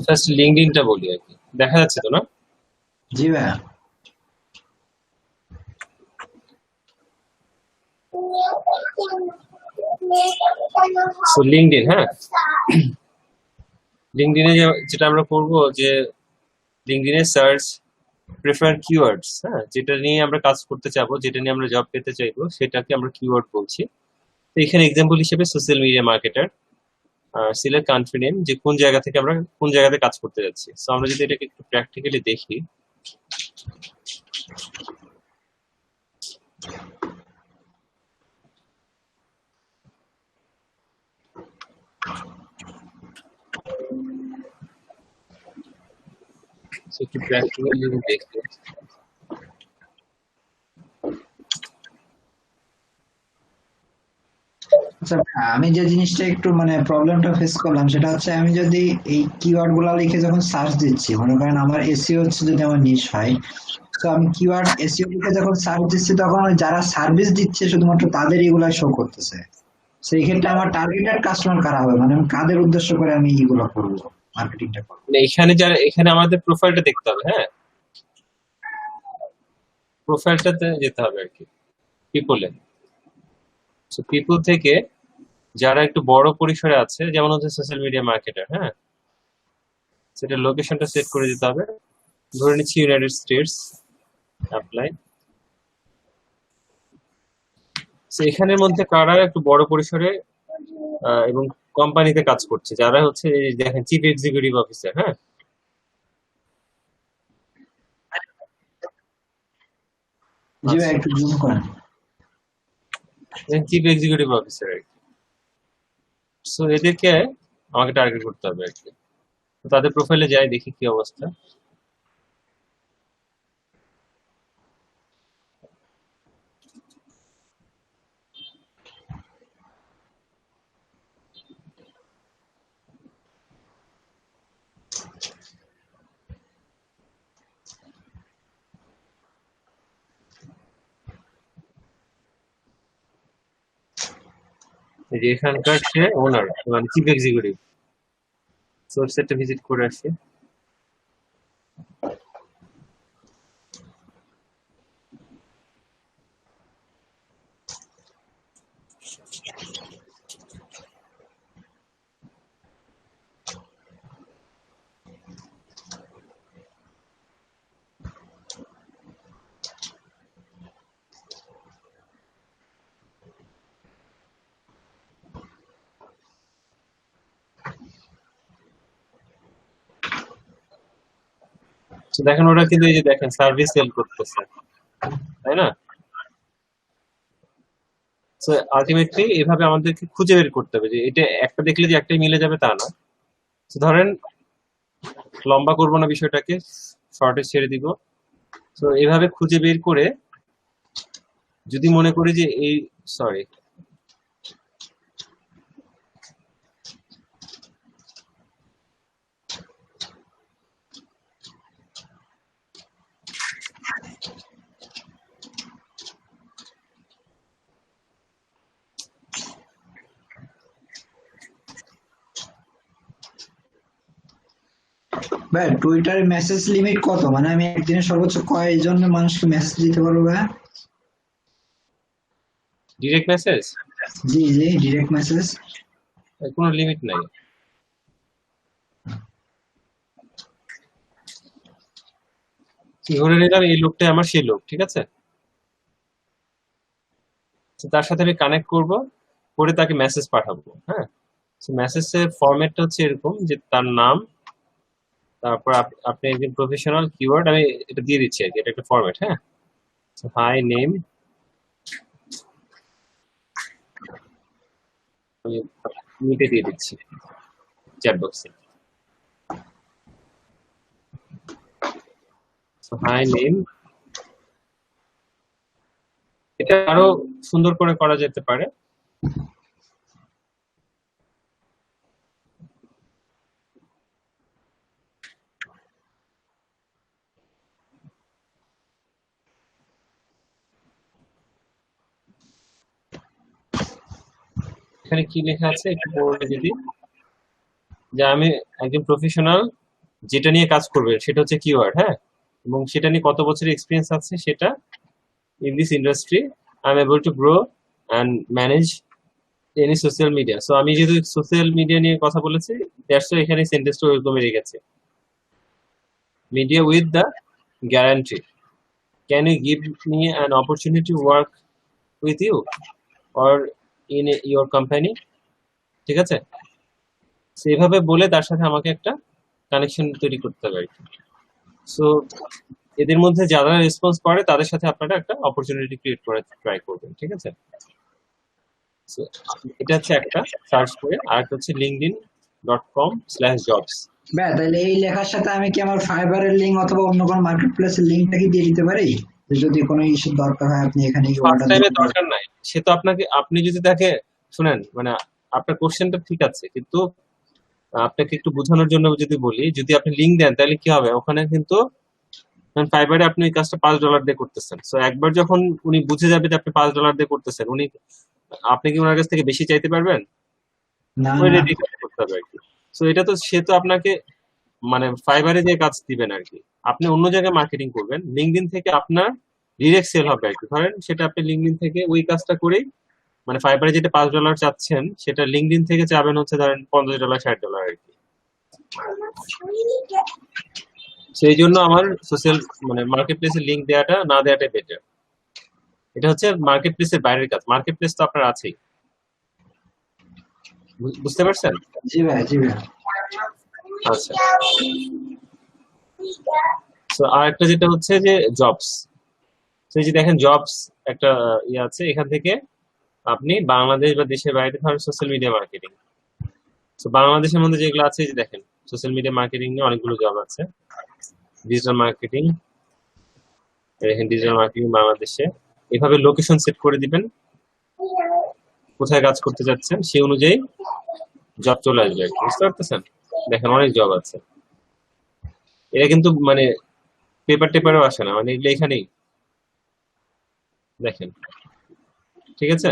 First লিঙ্কডইনটা বলি আর কি, দেখা যাচ্ছে তো না? জি ভাইয়া। সো লিঙ্কডইন, হ্যাঁ, লিঙ্কডইনে যেটা আমরা করব যে লিঙ্কডইনে সার্চ প্রেফার কিওয়ার্ডস, হ্যাঁ, যেটা নিয়ে আমরা কাজ করতে চাবো, যেটা নিয়ে আমরা জব পেতে চাইবো, সেটাকে আমরা কিওয়ার্ড বলছি। তো এখানে এক্সাম্পল হিসেবে social media marketer, select country name, যে কোন জায়গা থেকে আমরা কোন জায়গাতে কাজ করতে যাচ্ছি। সো আমরা যদি এটাকে একটু প্র্যাকটিক্যালি দেখি, একটু প্র্যাকটিক্যালি যদি দেখি, আচ্ছা ভাইয়া, আমি যে জিনিসটা একটু মানে প্রবলেমটা ফেস করলাম সেটা হচ্ছে আমি যদি এই কিওয়ার্ড গুলা লিখে যখন সার্চ দিচ্ছি, মনে করেন আমার এসইও হচ্ছে যদি আমার নিশ হয়, তো আমি কিওয়ার্ড এসইও লিখে যখন সার্চ দিচ্ছি তখন ওই যারা সার্ভিস দিচ্ছে শুধুমাত্র তাদের এগুলা শো করতেছে। সেই ক্ষেত্রে আমার টার্গেটেড কাস্টমার কারা হবে, মানে আমি কাদের উদ্দেশ্য করে আমি এগুলো করবো, মার্কেটিংটা করবো? মানে এখানে যারা, এখানে আমাদের প্রোফাইলটা দেখতে হবে, হ্যাঁ, প্রোফাইলটাতে যেতে হবে আর কি, পিপলে। সো পিপল থেকে যারা একটু বড় পরিসরে আছে, যেমন হচ্ছে সোশ্যাল মিডিয়া মার্কেটার, হ্যাঁ, সেটা লোকেশনটা সেট করে দিতে হবে। ধরে নিচ্ছি ইউনাইটেড স্টেটস, অ্যাপ্লাই। তো এখানের মধ্যে কারা একটু বড় পরিসরে এবং কোম্পানিতে কাজ করছে, যারা হচ্ছে এই যে দেখেন চিফ এক্সিকিউটিভ অফিসার, হ্যাঁ, জি ভাই, আছে, একটু জুম করেন। চিফ এক্সিকিউটিভ অফিসার আর কি। সো এদেরকে আমাকে টার্গেট করতে হবে আর কি। তো তাদের প্রোফাইলে যাই, দেখি কি অবস্থা। এই যে এখানকার সে ওনার, মানে চিফ এক্সিকিউটিভ। সোর্সেটটা ভিজিট করে আসি। তো দেখেন ওরা কিন্তু এই যে দেখেন সার্ভিস সেল করতেছে, তাই না? তো আলটিমেটলি এভাবে আমাদেরকে খুঁজে বের করতে হবে যে এটা একটা দেখলে যে একটাই মিলে যাবে তা না। তো ধরেন লম্বা করবো না বিষয়টাকে, শর্টে ছেড়ে দিব। তো এভাবে খুঁজে বের করে যদি মনে করি যে এই, সরি, ভাই টুইটারে মেসেজ লিমিট কত, মানে আমি একদিনে সর্বোচ্চ কয়জন মানুষকে মেসেজ দিতে পারবো ভাই? ডিরেক্ট মেসেজ জি জি, ডিরেক্ট মেসেজ। কোনো লিমিট নাই। ধরে নিলাম এই লোকটাই আমার সেই লোক, ঠিক আছে? তো তার সাথে আমি কানেক্ট করব, করে তাকে মেসেজ পাঠাবো, হ্যাঁ। মেসেজের ফরম্যাটটা হচ্ছে এরকম যে তার নাম, তারপর আপনি একজন প্রফেশনাল কিওয়ার্ড, আমি এটা দিয়ে দিচ্ছি আর কি, এটা একটা ফরম্যাট, হ্যাঁ। হাই নেম, আমি নিতে দিয়ে দিচ্ছি চ্যাট বক্সে। হাই নেম, এটা আরো সুন্দর করে করা যেতে পারে। এখানে কি লেখা আছে একটু পড়ে যদি, যে আমি একজন প্রফেশনাল যেটা নিয়ে কাজ করবেন সেটা হচ্ছে কিওয়ার্ড, হ্যাঁ, এবং সেটা নিয়ে কত বছরের এক্সপিরিয়েন্স আছে সেটা in this industry I'm able to grow and manage any social media. So আমি যেহেতু সোশ্যাল মিডিয়া নিয়ে কথা বলেছি, দ্যাটস ওয়াই এখানে সেন্টেন্সটা ওইরকমই রেখেছে, media with the guarantee. Can you give me an opportunity to work with you or in your company? ঠিক আছে, সেভাবে বলে তার সাথে আমাকে একটা কানেকশন তৈরি করতে হবে। সো এদের মধ্যে যারা রেসপন্স করে তাদের সাথে আপনারা একটা অপরচুনিটি ক্রিয়েট করে ট্রাই করবেন, ঠিক আছে। So, এটা হচ্ছে একটা সার্চ করে, আর একটা হচ্ছে linkedin.com/jobs। তাহলে এই লেখার সাথে আমি কি আমার ফাইবারের লিংক অথবা অন্য কোনো মার্কেট প্লেসের লিঙ্কটা কি দিয়ে দিতে পারি, যে যদি কোনো ইস্যু দরকার হয় আপনি এখানে কি ফার্স্ট অর্ডার টাইমে দিতে পারেন? দরকার নাই, সে তো আপনাকে, আপনি যদি তাকে শুনেন, মানে আপনার কোশ্চেনটা ঠিক আছে, কিন্তু আপনাকে একটু বোঝানোর জন্য যদি বলি, যদি আপনি লিঙ্ক দেন তাহলে কি হবে, ওখানে কিন্তু ফাইবারে আপনি ওই কাজটা $5 দিয়ে করতেছেন। সো একবার যখন উনি বুঝে যাবে যে আপনি $5 দিয়ে করতেছেন, উনি, আপনি কি ওনার কাছ থেকে বেশি চাইতে পারবেন? না ওই না, রেডি করতে হবে আর কি। সো এটা তো, সে তো আপনাকে মানে ফাইবারে যে কাজ দিবেন আর কি, আপনি অন্য জায়গায় মার্কেটিং করবেন, লিঙ্কডইন থেকে আপনার ডিরেক্ট সেল হবে আর কি। ধরেন সেটা আপনি লিঙ্কডইন থেকে ওই কাজটা করেই, মানে ফাইবারে যেটা $5 চাচ্ছেন সেটা লিঙ্কডইন থেকে চাবেন হচ্ছে ধরেন $50 $60 আর কি। সেই জন্য আমার সোশ্যাল মানে মার্কেট প্লেসের লিঙ্ক দেওয়াটা না দেওয়াটাই বেটার। এটা হচ্ছে মার্কেট প্লেসের বাইরের কাজ, মার্কেট প্লেস তো আপনার আছেই, বুঝতে পারছেন? জি ভাই, জি ভাই। আচ্ছা, তো আর একটা যেটা হচ্ছে যে জবস। সেই যে দেখেন জবস একটা ইয়ে আছে, এখান থেকে আপনি বাংলাদেশ বা দেশের বাইরে ধরেন সোশ্যাল মিডিয়া মার্কেটিং। তো বাংলাদেশের মধ্যে যেগুলো আছে, এই যে দেখেন সোশ্যাল মিডিয়া মার্কেটিং নিয়ে অনেকগুলো জব আছে। ডিজিটাল মার্কেটিং, দেখেন ডিজিটাল মার্কেটিং বাংলাদেশে, এভাবে লোকেশন সেট করে দিবেন কোথায় কাজ করতে যাচ্ছেন, সেই অনুযায়ী জব চলে আসবে আর কি, বুঝতে পারতেছেন? দেখেন অনেক জব আছে, এটা কিন্তু মানে পেপার টেপারও আসে না, মানে এগুলো এখানেই দেখেন, ঠিক আছে।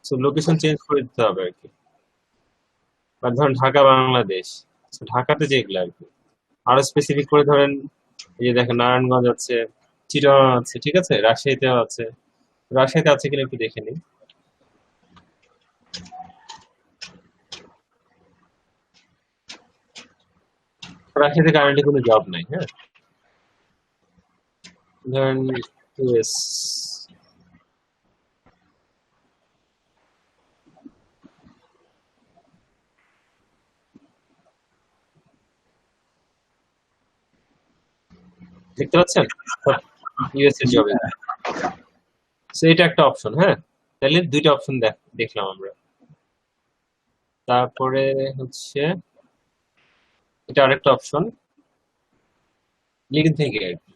সো লোকেশন চেঞ্জ করে দিতে হবে আর কি। আর ধরেন ঢাকা বাংলাদেশ, So, ঢাকাতে যেগুলো আর কি, আরো স্পেসিফিক করে ধরেন, এই যে দেখেন নারায়ণগঞ্জ আছে, চিটাগাং আছে, ঠিক আছে, রাজশাহীতেও আছে। রাজশাহীতে আছে কিনা একটু দেখে নিই। রাজশাহীতে কারেন্টলি কোনো জব নাই, হ্যাঁ। ধরেন ইয়েস, দেখতে পাচ্ছেন ইউএস এর জবে। সো এটা একটা অপশন, হ্যাঁ। তাহলে দুইটা অপশন দেখলাম আমরা। তারপরে হচ্ছে এটা আরেকটা অপশন লিঙ্কডইন থেকে আর কি।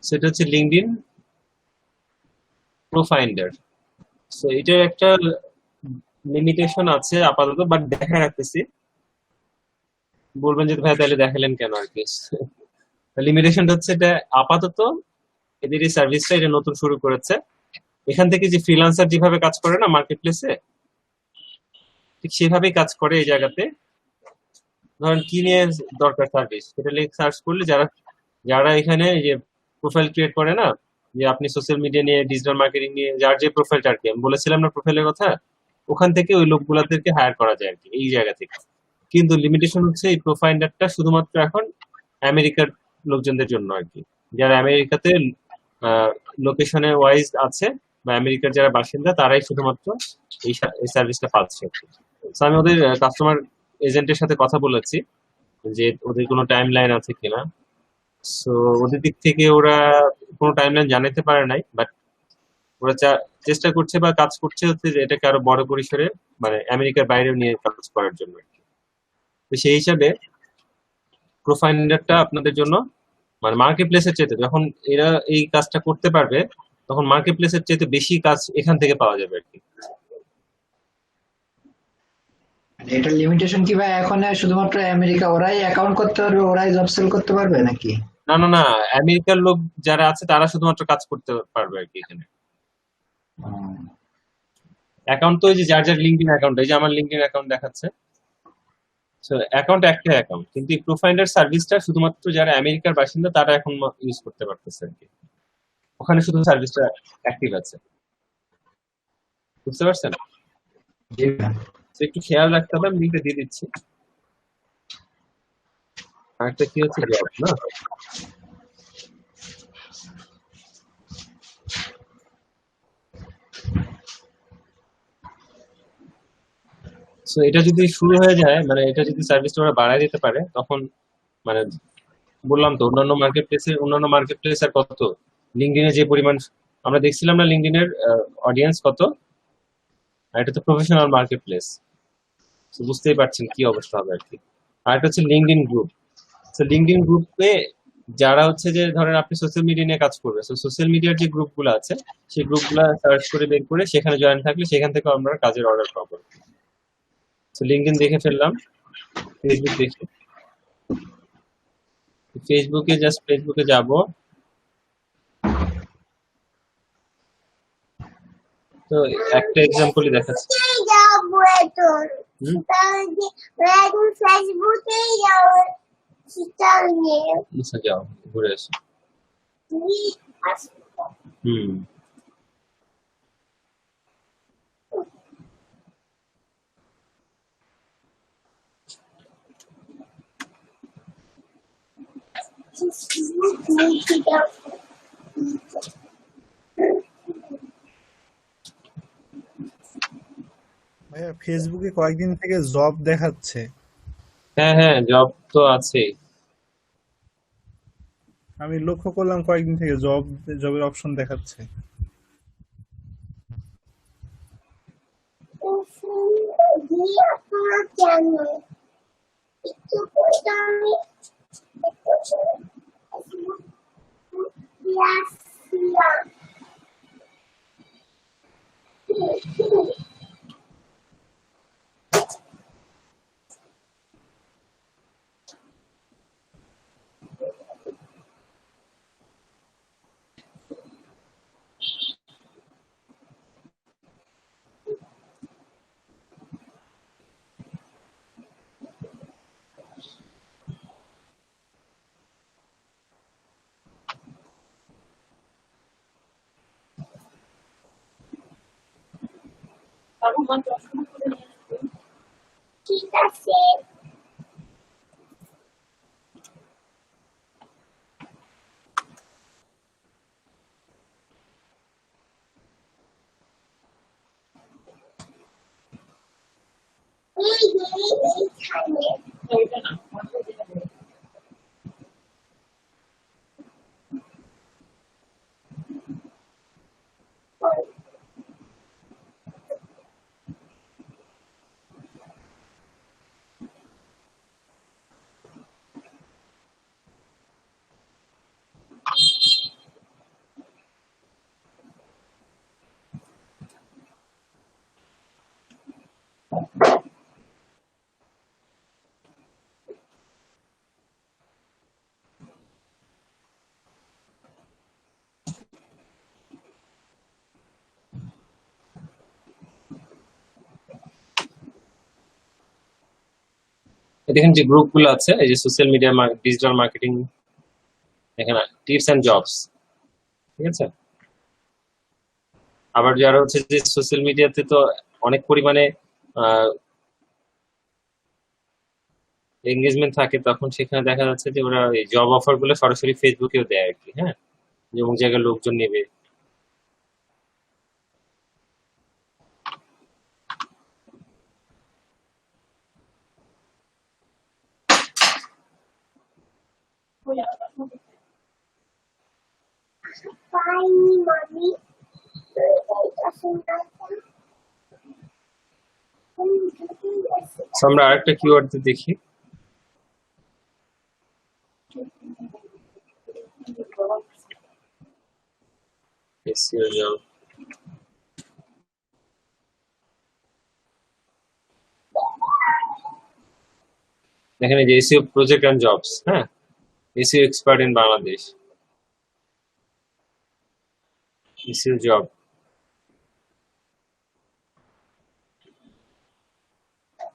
সেটা হচ্ছে লিঙ্কডইন প্রোফাইন্ডার। সো এটার একটা লিমিটেশন আছে আপাতত, বাট দেখা রাখতেছি। বলবেন যে ভাই তাহলে দেখালেন কেন আর কি। লিমিটেশনটা হচ্ছে এটা আপাতত, এদের এই সার্ভিসটা এটা নতুন শুরু করেছে। এখান থেকে যে ফ্রিল্যান্সার যেভাবে কাজ করে না মার্কেট প্লেসে, ঠিক সেভাবেই কাজ করে এই জায়গাতে। ধরেন কি নিয়ে দরকার সার্ভিস, সেটা লিখে সার্চ করলে যারা যারা এখানে এই যে প্রোফাইল ক্রিয়েট করে না, যে আপনি সোশ্যাল মিডিয়া নিয়ে ডিজিটাল মার্কেটিং নিয়ে যার যে প্রোফাইলটা আর কি, আমি বলেছিলাম না প্রোফাইলের কথা, ওখান থেকে ওই লোকগুলাদেরকে হায়ার করা যায় আর কি এই জায়গা থেকে। কিন্তু লিমিটেশন হচ্ছে এই প্রোফাইন্ডারটা শুধুমাত্র এখন আমেরিকার লোকজনদের জন্য আর কি, যারা আমেরিকাতে লোকেশনে ওয়াইজ আছে বা আমেরিকার যারা বাসিন্দা তারাই শুধুমাত্র এই সার্ভিসটা পাচ্ছে আর কি। So, আমি ওদের কাস্টমার এজেন্টের সাথে কথা বলেছি যে ওদের কোনো টাইম লাইন আছে কিনা। সো ওদের দিক থেকে ওরা কোনো টাইম লাইন জানাতে পারে নাই, বাট ওরা চেষ্টা করছে বা কাজ করছে হচ্ছে যে এটাকে আরো বড় পরিসরে মানে আমেরিকার বাইরেও নিয়ে কাজ করার জন্য আর কি। তো সেই হিসাবে প্রোফাইন্ডারটা আপনাদের জন্য মানে মার্কেট প্লেসের চাইতে, যখন এরা এই কাজটা করতে পারবে তখন মার্কেট প্লেসের চাইতে বেশি কাজ এখান থেকে পাওয়া যাবে আর কি। এটার লিমিটেশন কি ভাই, এখন শুধুমাত্র আমেরিকা ওরাই অ্যাকাউন্ট করতে পারবে, ওরাই জব সেল করতে পারবে নাকি? না না না, আমেরিকার লোক যারা আছে তারা শুধুমাত্র কাজ করতে পারবে আর কি এখানে। অ্যাকাউন্ট তো ওই যে যার যার লিঙ্কডইন অ্যাকাউন্ট, এই যে আমার লিঙ্কডইন অ্যাকাউন্ট দেখাচ্ছে, সো অ্যাকাউন্ট একটা অ্যাকাউন্ট, কিন্তু এই প্রোফাইন্ডার সার্ভিসটা শুধুমাত্র যারা আমেরিকার বাসিন্দা তারা এখন ইউজ করতে পারতেছে আর কি। ওখানে শুধু সার্ভিসটা অ্যাক্টিভ আছে, বুঝতে পারছেন? জি ভাইয়া। তো একটু খেয়াল রাখতে হবে, আমি লিঙ্কটা দিয়ে দিচ্ছি। আরেকটা কি হচ্ছে জব না, সো এটা যদি শুরু হয়ে যায়, মানে এটা যদি সার্ভিসটা ওরা বাড়ায় দিতে পারে, তখন মানে বললাম তো অন্যান্য মার্কেট প্লেস আর কত, লিঙ্কডিনে যে পরিমাণ আমরা দেখছিলাম না, লিঙ্কডিনের অডিয়েন্স কত, আর এটা তো প্রফেশনাল মার্কেট প্লেস, বুঝতেই পারছেন কি অবস্থা হবে আর কি। আর এটা হচ্ছে লিঙ্কডিন গ্রুপ। তো লিঙ্কডিন গ্রুপে যারা হচ্ছে যে ধরেন আপনি সোশ্যাল মিডিয়া নিয়ে কাজ করবে, তো সোশ্যাল মিডিয়ার যে গ্রুপগুলো আছে সেই গ্রুপগুলো সার্চ করে বের করে সেখানে জয়েন থাকলে সেখান থেকে আমরা কাজের অর্ডার পাবো। তো লিঙ্কডিন দেখে ফেললাম, ফেসবুক দেখি, ফেসবুকে যাব। তো একটা এক্সাম্পলই দেখাচ্ছি। হুম? আচ্ছা যাও, ঘুরে আসো। হুম। ভাইয়া ফেসবুকে কয়েকদিন থেকে জব দেখাচ্ছে। হ্যাঁ হ্যাঁ, জব তো আছেই। আমি লক্ষ্য করলাম কয়েকদিন থেকে জবের অপশন দেখাচ্ছে। দেখেন যে গ্রুপগুলো আছে, এই যে সোশ্যাল মিডিয়া ডিজিটাল মার্কেটিং, এখানে টিপস এন্ড জবস, ঠিক আছে। আবার যারা হচ্ছে যে সোশ্যাল মিডিয়াতে তো অনেক পরিমাণে এঙ্গেজমেন্ট থাকে, তখন সেখানে দেখা যাচ্ছে যে ওরা এই জব অফার গুলো সরাসরি ফেসবুকেও দেয় আর কি। হ্যাঁ, যে অমুক জায়গায় লোকজন নেবে। So, আমরা আরেকটা কিওয়ার্ড দেখি, এসইও জব। দেখেন এই যে এসইও প্রজেক্ট এন্ড জবস, হ্যাঁ, SEO expert in Bangladesh, SEO job.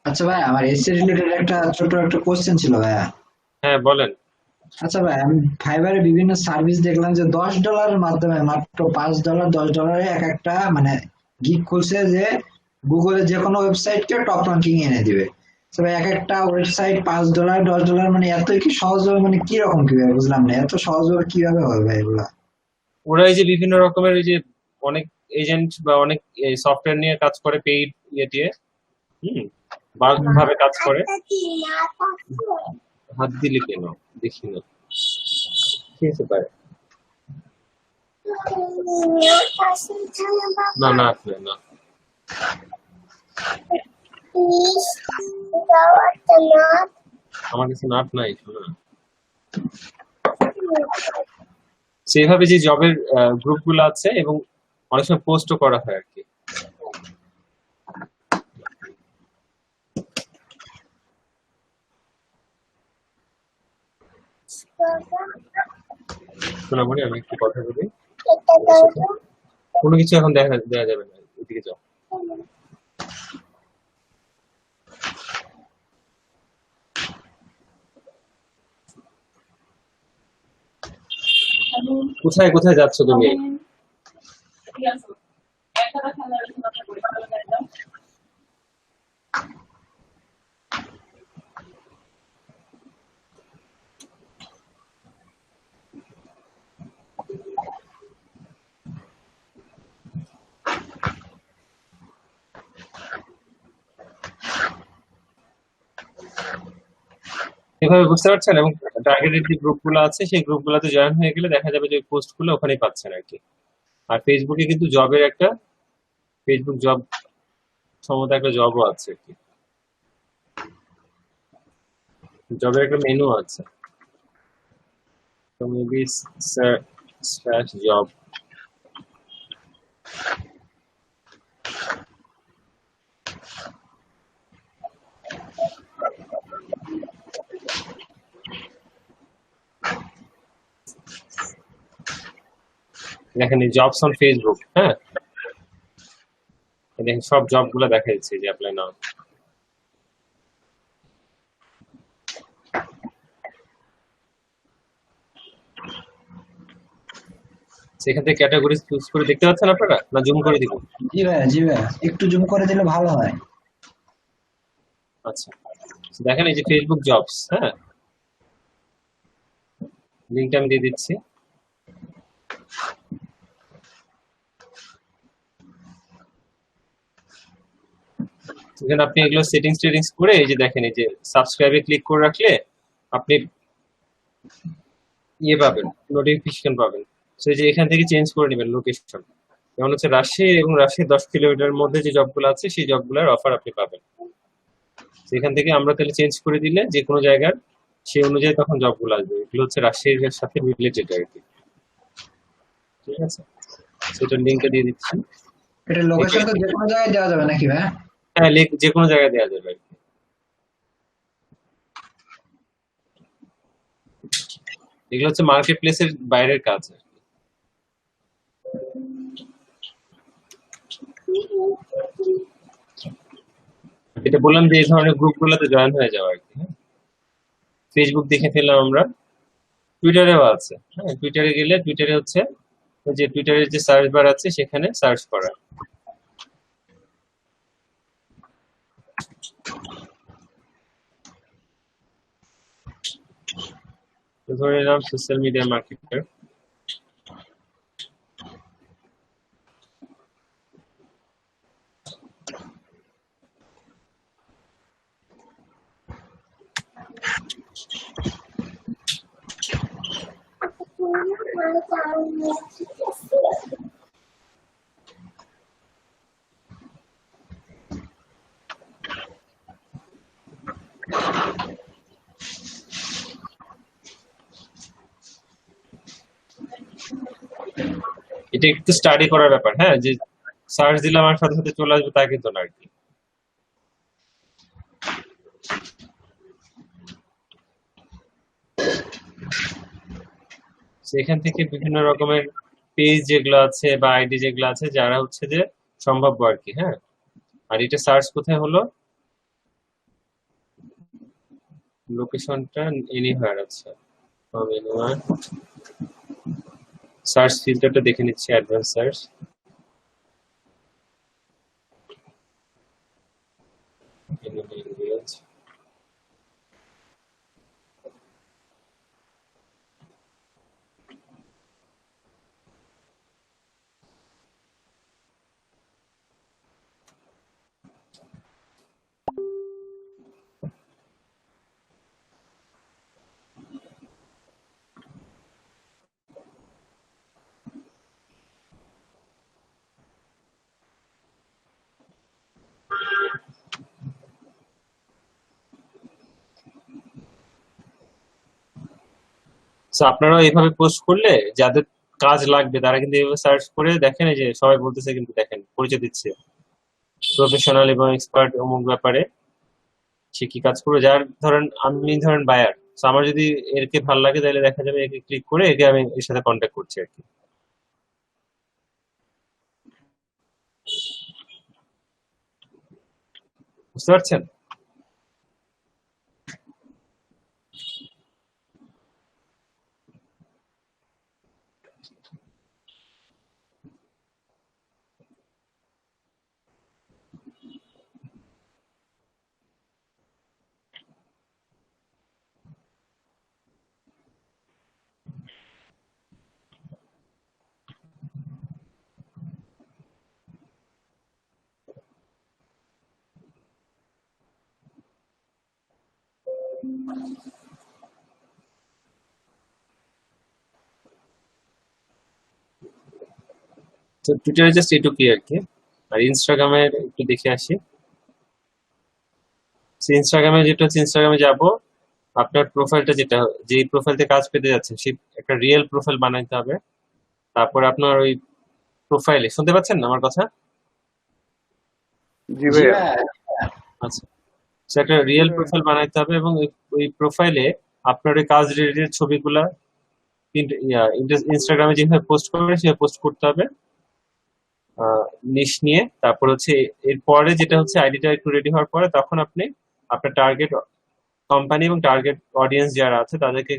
আচ্ছা ভাই, আমার এসি রিলেটেড একটা ছোট একটা কোশ্চেন ছিল ভাইয়া। হ্যাঁ বলেন। আচ্ছা ভাই, আমি ফাইবারে বিভিন্ন সার্ভিস দেখলাম যে $10 মাধ্যমে মাত্র $5 $10 এক একটা মানে গিগ খুলছে যে গুগলে যে কোনো ওয়েবসাইটকে টপ র্যাঙ্কিং এনে দিবে। তো ভাই, এক একটা ওয়েবসাইট $5 $10 মানে এত কি সহজভাবে, মানে কি রকম কিভাবে, বুঝলাম না এত সহজভাবে কিভাবে হবে ভাই এগুলা? ওরা এই যে বিভিন্ন রকমের ওই যে অনেক এজেন্ট বা অনেক সফটওয়্যার নিয়ে কাজ করে পেইড ইয়ে দিয়ে, হুম, বাল্ক ভাবে কাজ করে। হাত দিলি কেন? দেখি না কি হতে পারে। না না আসলে না, আমার কাছে নাট নাই শোনা। সেভাবে যে জবের গ্রুপ গুলো আছে এবং অনেক সময় পোস্টও করা হয় আর কি। সোনামণি আমি একটু কথা বলি, কোনো কিছু এখন দেওয়া যাবে না, ওইদিকে যাও। কোথায় কোথায় যাচ্ছ তুমি? এভাবে বুঝতে পারছেন? এবং টার্গেটেড যে গ্রুপ গুলো আছে সেই গ্রুপ গুলোতে জয়েন হয়ে গেলে দেখা যাবে যে পোস্ট গুলো ওখানেই পাচ্ছেন আর কি। আর ফেসবুকে কিন্তু জবের একটা ফেসবুক জব সম্ভবত একটা জবও আছে আর কি, জবের একটা মেনু আছে। তো মেবি স্ল্যাশ জব। দেখেন এই জবস অন ফেসবুক, হ্যাঁ এই দেখেন সব জব গুলো দেখা যাচ্ছে যে অ্যাপ্লাই নাও। সেখান থেকে ক্যাটাগরি চুজ করে দেখতে পাচ্ছেন আপনারা, না জুম করে দিব? জি ভাইয়া, জি ভাইয়া, একটু জুম করে দিলে ভালো হয়। আচ্ছা, তো দেখেন এই যে ফেসবুক জবস, হ্যাঁ লিঙ্কটা আমি দিয়ে দিচ্ছি। এখানে আপনি এগুলো সেটিংস করে এই যে দেখেন এই যে সাবস্ক্রাইবে ক্লিক করে রাখলে আপনি ইয়ে পাবেন, নোটিফিকেশন পাবেন। তো এই যে এখান থেকে চেঞ্জ করে নেবেন লোকেশন, যেমন হচ্ছে রাজশাহী এবং রাজশাহী 10 কিলোমিটার মধ্যে যে জবগুলো আছে সেই জবগুলোর অফার আপনি পাবেন। সেখান থেকে আমরা তাহলে চেঞ্জ করে দিলে যে কোনো জায়গার সেই অনুযায়ী তখন জবগুলো আসবে। এগুলো হচ্ছে রাজশাহীর সাথে রিলেটেড আর কি, ঠিক আছে? সেটার লিঙ্কটা দিয়ে দিচ্ছি। এটা লোকেশন তো যে কোনো জায়গায় দেওয়া যাবে নাকি ভাইয়া? হ্যাঁ লিঙ্ক যে কোনো জায়গায় দেওয়া যাবে আর কি। এগুলো হচ্ছে মার্কেট প্লেসের বাইরের কাজ আর কি। এটা বললাম যে এই ধরনের গ্রুপগুলোতে জয়েন হয়ে যাওয়া আর কি। হ্যাঁ, ফেসবুক দেখে ফেললাম আমরা, টুইটারেও আছে। হ্যাঁ টুইটারে গেলে টুইটারে হচ্ছে ওই যে টুইটারের যে সার্চ বার আছে সেখানে সার্চ করা। তো ধরে নিলাম সোশ্যাল মিডিয়া মার্কেটার। এটা একটু স্টাডি করার ব্যাপার, হ্যাঁ যে সার্চ দিলাম আর সাথে সাথে চলে আসবে তা কিন্তু না আর কি। সেখান থেকে বিভিন্ন রকমের পেজ যেগুলো আছে বা আইডি যেগুলো আছে যারা হচ্ছে যে সম্ভাব্য আর কি। হ্যাঁ, আর এটা সার্চ কোথায় হলো? লোকেশনটা এনিহার, আচ্ছা ফ্রম এনিওয়ার। সার্চ ফিল্টারটা দেখে নিচ্ছি, অ্যাডভান্স সার্চ। তো আপনারাও এইভাবে পোস্ট করলে যাদের কাজ লাগবে তারা কিন্তু এইভাবে সার্চ করে দেখেন, এই যে সবাই বলতেছে, কিন্তু দেখেন পরিচয় দিচ্ছে প্রফেশনাল এবং এক্সপার্ট অমুক ব্যাপারে, সে কি কাজ করবে। যার ধরেন আমি ধরেন বায়ার, তো আমার যদি এরকে ভালো লাগে তাহলে দেখা যাবে একে ক্লিক করে একে আমি এর সাথে কন্ট্যাক্ট করছি আর কি। বুঝতে পারছেন? তো টুইটারে জাস্ট এটুকুই আর কি। আর ইনস্টাগ্রামের একটু দেখে আসি। ইনস্টাগ্রামে যেটা হচ্ছে, ইনস্টাগ্রামে যাব, আপনার প্রোফাইলটা যেটা, যে প্রোফাইল থেকে কাজ পেতে যাচ্ছেন সেই একটা রিয়েল প্রোফাইল বানাইতে হবে। তারপর আপনার ওই প্রোফাইলে, শুনতে পাচ্ছেন আমার কথা? জি জি ভাইয়া। ভাই। আচ্ছা, সো একটা রিয়েল প্রোফাইল বানাইতে হবে এবং ওই প্রোফাইলে আপনার ওই কাজ রিলেটেড ছবিগুলা ইনস্টাগ্রামে যেভাবে পোস্ট করবে সেভাবে পোস্ট করতে হবে নিশ নিয়ে। তারপর হচ্ছে এরপরে যেটা হচ্ছে আইডিটা একটু রেডি হওয়ার পরে তখন আপনি আপনার টার্গেট কোম্পানি এবং টার্গেট অডিয়েন্স যারা আছে তাদেরকে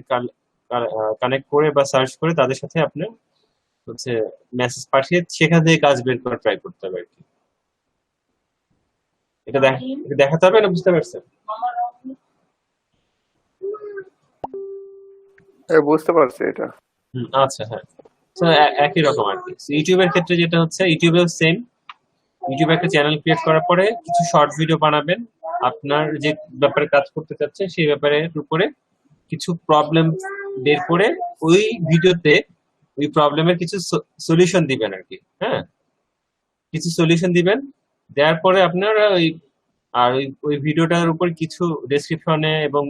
কানেক্ট করে বা সার্চ করে তাদের সাথে আপনি হচ্ছে মেসেজ পাঠিয়ে সেখান থেকে কাজ বের করার ট্রাই করতে হবে আর কি। এটা দেখাতে হবে না? বুঝতে পারছেন? বুঝতে পারছি এটা। আচ্ছা, হ্যাঁ। তো একই রকম আর কি। ইউটিউবের ক্ষেত্রে যেটা হচ্ছে, ইউটিউবেও সেম। ইউটিউবে একটা চ্যানেল ক্রিয়েট করার পরে কিছু শর্ট ভিডিও বানাবেন, আপনার যে ব্যাপারে কাজ করতে চাচ্ছেন সেই ব্যাপারে উপরে কিছু প্রবলেম বের করে ওই ভিডিওতে ওই প্রবলেমের কিছু সলিউশন দিবেন আর কি। হ্যাঁ, কিছু সলিউশন দিবেন, দেওয়ার পরে আপনারা ওই ভিডিওটার উপর কিছু ডেসক্রিপশনে এবং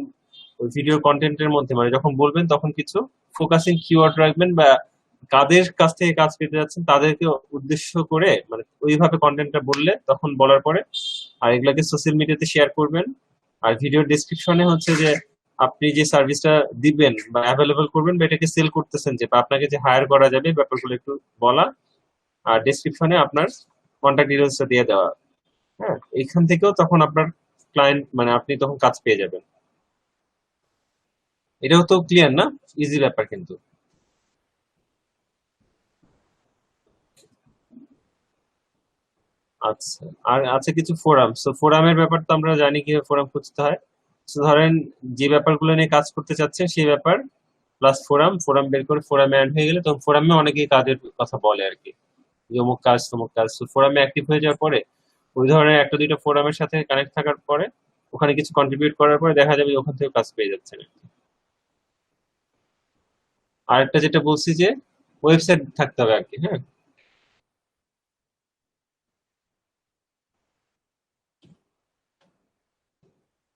ওই ভিডিও কন্টেন্টের মধ্যে মানে যখন বলবেন তখন কিছু ফোকাসিং কিওয়ার্ড রাখবেন, বা কাদের কাছ থেকে কাজ পেতে যাচ্ছেন তাদেরকে উদ্দেশ্য করে মানে ওইভাবে কন্টেন্টটা বললে তখন বলার পরে আর এগুলাকে সোশ্যাল মিডিয়াতে শেয়ার করবেন। আর ভিডিও ডেসক্রিপশনে হচ্ছে যে আপনি যে সার্ভিসটা দিবেন বা অ্যাভেলেবল করবেন বা এটাকে সেল করতেছেন যে বা আপনাকে যে হায়ার করা যাবে ব্যাপারগুলো একটু বলা। আর ডেসক্রিপশনে আপনার কন্ট্যাক্ট ডিটেলসটা দিয়ে দেওয়া। হ্যাঁ, এইখান থেকেও তখন আপনার ক্লায়েন্ট মানে আপনি তখন কাজ পেয়ে যাবেন। এটাও তো ক্লিয়ার না? ইজি ব্যাপার কিন্তু। আচ্ছা, আর আছে কিছু ফোরাম। সো ফোরামের ব্যাপার তো আমরা জানি কিভাবে ফোরাম খুঁজতে হয়। সো ধরেন যে ব্যাপারগুলো নিয়ে কাজ করতে চাচ্ছেন সেই ব্যাপার প্লাস ফোরাম বের করে ফোরামে অ্যাড হয়ে গেলে তখন ফোরামে অনেকেই কাজের কথা বলে আর কি, যে অমুক কাজ তমুক কাজ। তো ফোরামে অ্যাক্টিভ হয়ে যাওয়ার পরে ওই ধরনের একটা দুইটা ফোরামের সাথে কানেক্ট থাকার পরে ওখানে কিছু কন্ট্রিবিউট করার পরে দেখা যাবে ওখান থেকে কাজ পেয়ে যাচ্ছেন। আর একটা যেটা বলছি যে ওয়েবসাইট থাকতে হবে আর কি। হ্যাঁ,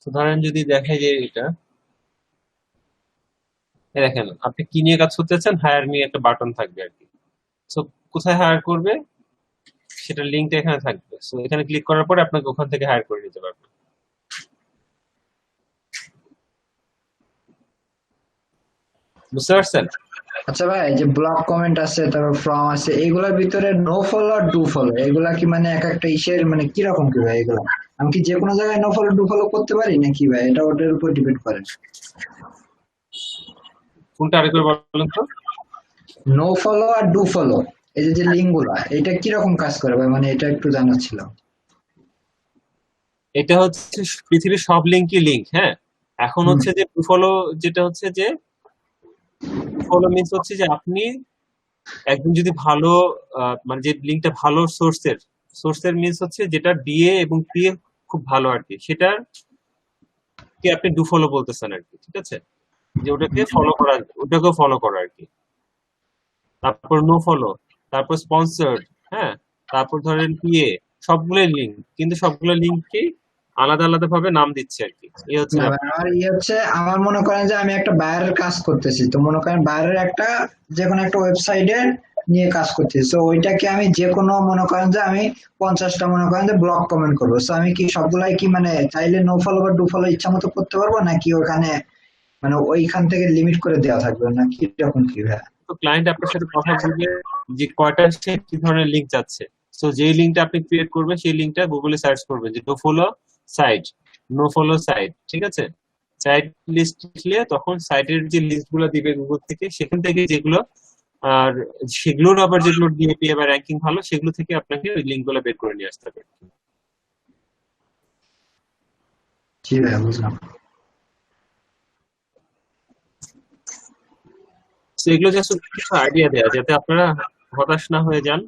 তো ধরেন যদি দেখে যে এটা, দেখেন আপনি কি নিয়ে কাজ করতে চাচ্ছেন, হায়ার মি একটা বাটন থাকবে আর কি। সো কোথায় হায়ার করবে সেটা লিঙ্কটা এখানে থাকবে। সো এখানে ক্লিক করার পরে আপনাকে ওখান থেকে হায়ার করে নিতে পারবে। বুঝতে পারছেন? আচ্ছা ভাই, এই যে ব্লক কমেন্ট আছে, তারপর ফর্ম আছে, এইগুলোর ভিতরে নো ফলো আর ডু ফলো, এগুলা কি মানে এক একটা ইসের মানে কিরকম কি ভাই এগুলা? আমি কি যে কোনো জায়গায় নো ফলো ডু ফলো করতে পারি নাকি ভাই, এটা ওটার উপর ডিপেন্ড করে? কোনটা আরেকবার বলেন তো? নো ফলো আর ডু ফলো, এই যে যে লিঙ্ক গুলা, এটা কিরকম কাজ করে ভাই, মানে এটা একটু জানার ছিল। এটা হচ্ছে পৃথিবীর সব লিঙ্কই লিঙ্ক, হ্যাঁ। এখন হচ্ছে যে ফলো, যেটা হচ্ছে যে ফলো মিন্স হচ্ছে যে আপনি একদম যদি ভালো মানে যে লিঙ্কটা ভালো সোর্সের মিন্স হচ্ছে যেটা ডিএ এবং পিএ খুব ভালো আর কি, সেটার কি আপনি ডু ফলো বলতেছেন আর কি, ঠিক আছে, যে ওটাকে ফলো করা, ওটাকেও ফলো করা আর কি। তারপর নো ফলো, তারপর স্পন্সর্ড, হ্যাঁ, তারপর ধরেন পিএ, সবগুলোই লিঙ্ক, কিন্তু সবগুলো লিঙ্ককে আলাদা আলাদা ভাবে নাম দিচ্ছে আর কি, এই হচ্ছে না ভাই, ব্যাপার। আমার ইয়ে হচ্ছে, আমার মনে করেন যে আমি একটা বাইরের কাজ করতেছি, তো মনে করেন বাইরের একটা যে কোনো একটা ওয়েবসাইটের নিয়ে কাজ করতেছি, তো ওইটাকে আমি যে কোনো মনে করেন যে আমি 50টা মনে করেন যে ব্লগ কমেন্ট করবো, তো আমি কি সবগুলাই কি মানে চাইলে নো ফলো বা ডু ফলো ইচ্ছা মতো করতে পারবো, নাকি ওখানে মানে ওইখান থেকে লিমিট করে দেওয়া থাকবে, না কি রকম কি ভাই? তো ক্লায়েন্ট আপনার সাথে কথা বলবে যে কয়টা সে কি ধরনের লিঙ্ক চাচ্ছে। তো যেই লিঙ্কটা আপনি ক্রিয়েট করবেন সেই লিঙ্কটা গুগলে সার্চ করবেন যে no follow site, no follow site, ঠিক আছে। সাইট লিস্ট লিখলে তখন সাইটের যে লিস্ট গুলো দিবে গুগল থেকে, সেখান থেকে যেগুলো, আর সেগুলোর আবার যেগুলো ডিএপি বা র্যাঙ্কিং ভালো, সেগুলো থেকে আপনাকে ওই লিঙ্ক গুলো বের করে নিয়ে আসতে হবে। জি ভাই, বুঝলাম। তো এগুলো জাস্ট কিছু আইডিয়া দেয়া যাতে আপনারা হতাশ না হয়ে যান।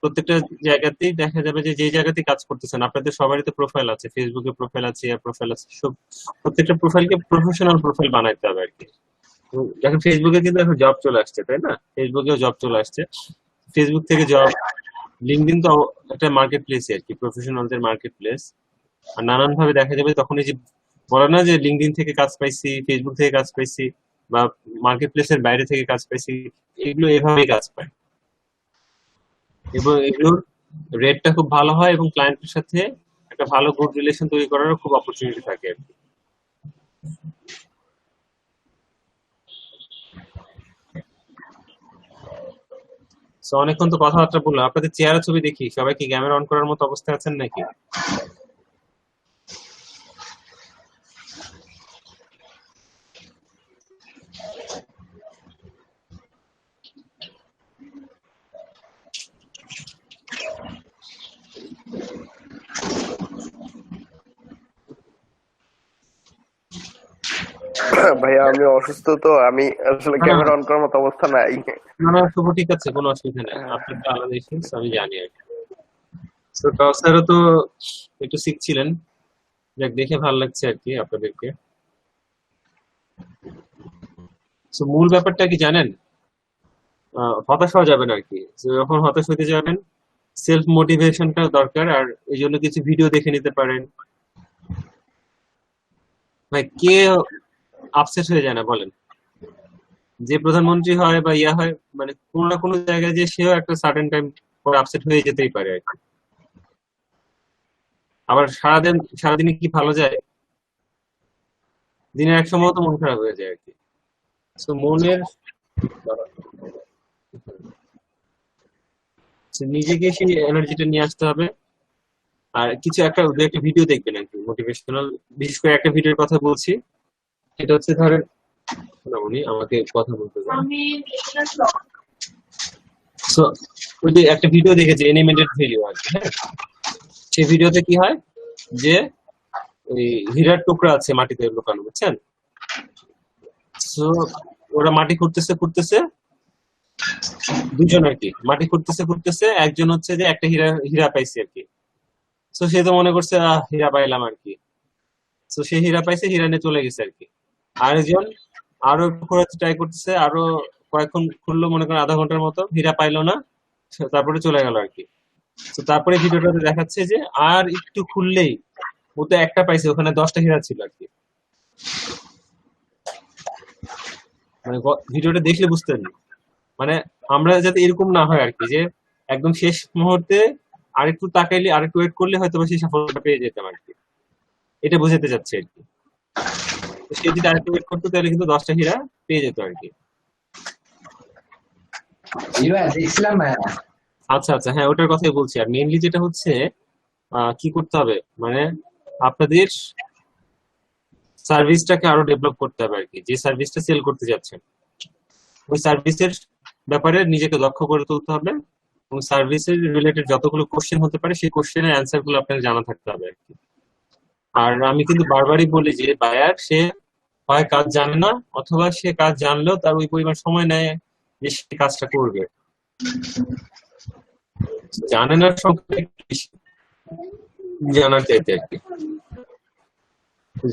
প্রত্যেকটা জায়গাতেই দেখা যাবে যে যে জায়গাতেই কাজ করতেছেন, আপনাদের সবারই তো প্রোফাইল আছে, ফেসবুকে প্রোফাইল আছে, প্রোফাইল আছে, সব প্রত্যেকটা প্রোফাইলকে প্রফেশনাল প্রোফাইল বানাইতে হবে আর কি। তো দেখেন ফেসবুকে কিন্তু এখন জব চলে আসছে, তাই না, ফেসবুকেও জব চলে আসছে, ফেসবুক থেকে জব। লিঙ্কডইন তো একটা মার্কেট প্লেস আর কি, প্রফেশনালদের মার্কেট প্লেস। আর নানান ভাবে দেখা যাবে তখন এই যে বলে না যে লিঙ্কডইন থেকে কাজ পাইছি, ফেসবুক থেকে কাজ পাইছি, বা মার্কেট প্লেসের বাইরে থেকে কাজ পাইছি, এগুলো এভাবেই কাজ পায়, এবং এগুলোর রেটটা খুব ভালো হয় এবং ক্লায়েন্টের সাথে একটা ভালো গুড রিলেশন তৈরি করারও খুব অপরচুনিটি থাকে আর কি। So, অনেকক্ষণ তো কথাবার্তা বললাম, আপনাদের চেহারা ছবি দেখি সবাই কি ক্যামেরা অন করার মতো অবস্থায় আছেন নাকি? ভাইয়া আমি অসুস্থ, তো আমি আসলে না, ক্যামেরা অন করার মতো অবস্থা নাই। না, না, শুভ, ঠিক আছে, কোনো অসুবিধা নেই, আপনার তো আলাদা ইস্যুস আমি জানি আর কি। তো কাউসারও তো একটু সিক ছিলেন, যাক দেখে ভালো লাগছে আর কি আপনাদেরকে। তো মূল ব্যাপারটা কি জানেন, হতাশ হওয়া যাবে না আর কি। তো যখন হতাশ হতে যাবেন, সেলফ মোটিভেশনটা দরকার, আর এই জন্য কিছু ভিডিও দেখে নিতে পারেন। ভাই কে আপসেট হয়ে যায় না বলেন, যে প্রধানমন্ত্রী হয় বা ইয়া হয়, মানে কোনো না কোনো জায়গায় যে সেও একটা সার্টেন টাইম পরে আপসেট হয়ে যেতেই পারে আর কি। আবার সারাদিনে কি ভালো যায়, দিনের এক সময় তো মন খারাপ হয়ে যায় আর কি। তো মনের নিজেকে সেই এনার্জিটা নিয়ে আসতে হবে। আর কিছু দু একটা ভিডিও দেখবেন আর কি মোটিভেশনাল, বিশেষ করে একটা ভিডিওর কথা বলছি, সেটা হচ্ছে ধরেন উনি আমাকে কথা বলতে দেন। So, ওই যে একটা ভিডিও দেখেছি অ্যানিমেটেড ভিডিও আর কি, হ্যাঁ, সেই ভিডিওতে কি হয় যে ওই হীরার টুকরা আছে মাটিতে লুকানো, বুঝছেন। তো ওরা মাটি খুঁড়তেছে দুজন আর কি, মাটি খুঁড়তেছে একজন হচ্ছে যে একটা হীরা হীরা পাইছে আর কি। তো সে তো মনে করছে হীরা পাইলাম আর কি। তো সে হীরা পাইছে, হীরা নিয়ে চলে গেছে আর কি। আরেকজন আরো একটু খোঁড়াতে ট্রাই করতেছে, আরো কয়েকক্ষণ খুললো, মনে করেন আধা ঘন্টার মতো, হীরা পাইলো না, তারপরে চলে গেল আর কি। তো তারপরে ভিডিওটাতে দেখাচ্ছে যে আর একটু খুললেই, ও তো একটা পাইছে, ওখানে 10টা হীরা ছিল আর কি। মানে ভিডিওটা দেখলে বুঝতেন, মানে আমরা যাতে এরকম না হয় আর কি, যে একদম শেষ মুহূর্তে আরেকটু তাকাইলে, আরেকটু ওয়েট করলে হয়তো বা সেই সাফল্যটা পেয়ে যেতাম আর কি, এটা বোঝাতে চাচ্ছে আর কি। তো সে যদি আরেকটু ওয়েট করতো তাহলে কিন্তু 10টা হীরা পেয়ে যেত আর কি। জি ভাই, দেখছিলাম ভাই। আচ্ছা আচ্ছা, হ্যাঁ ওটার কথাই বলছি। আর মেইনলি যেটা হচ্ছে কি করতে হবে, মানে আপনাদের সার্ভিসটাকে আরো ডেভেলপ করতে হবে আর কি। যে সার্ভিসটা সেল করতে যাচ্ছেন ওই সার্ভিসের ব্যাপারে নিজেকে দক্ষ করে তুলতে হবে, এবং সার্ভিসের রিলেটেড যতগুলো কোশ্চেন হতে পারে সেই কোশ্চেনের অ্যান্সার গুলো আপনাকে জানা থাকতে হবে আর কি। আর আমি কিন্তু বারবারই বলি যে বায়ার সে হয় কাজ জানে না, অথবা সে কাজ জানলেও তার ওই পরিমাণ সময় নেয় যে সে কাজটা করবে। জানে না সংখ্যা একটু বেশি জানার চাইতে আর কি।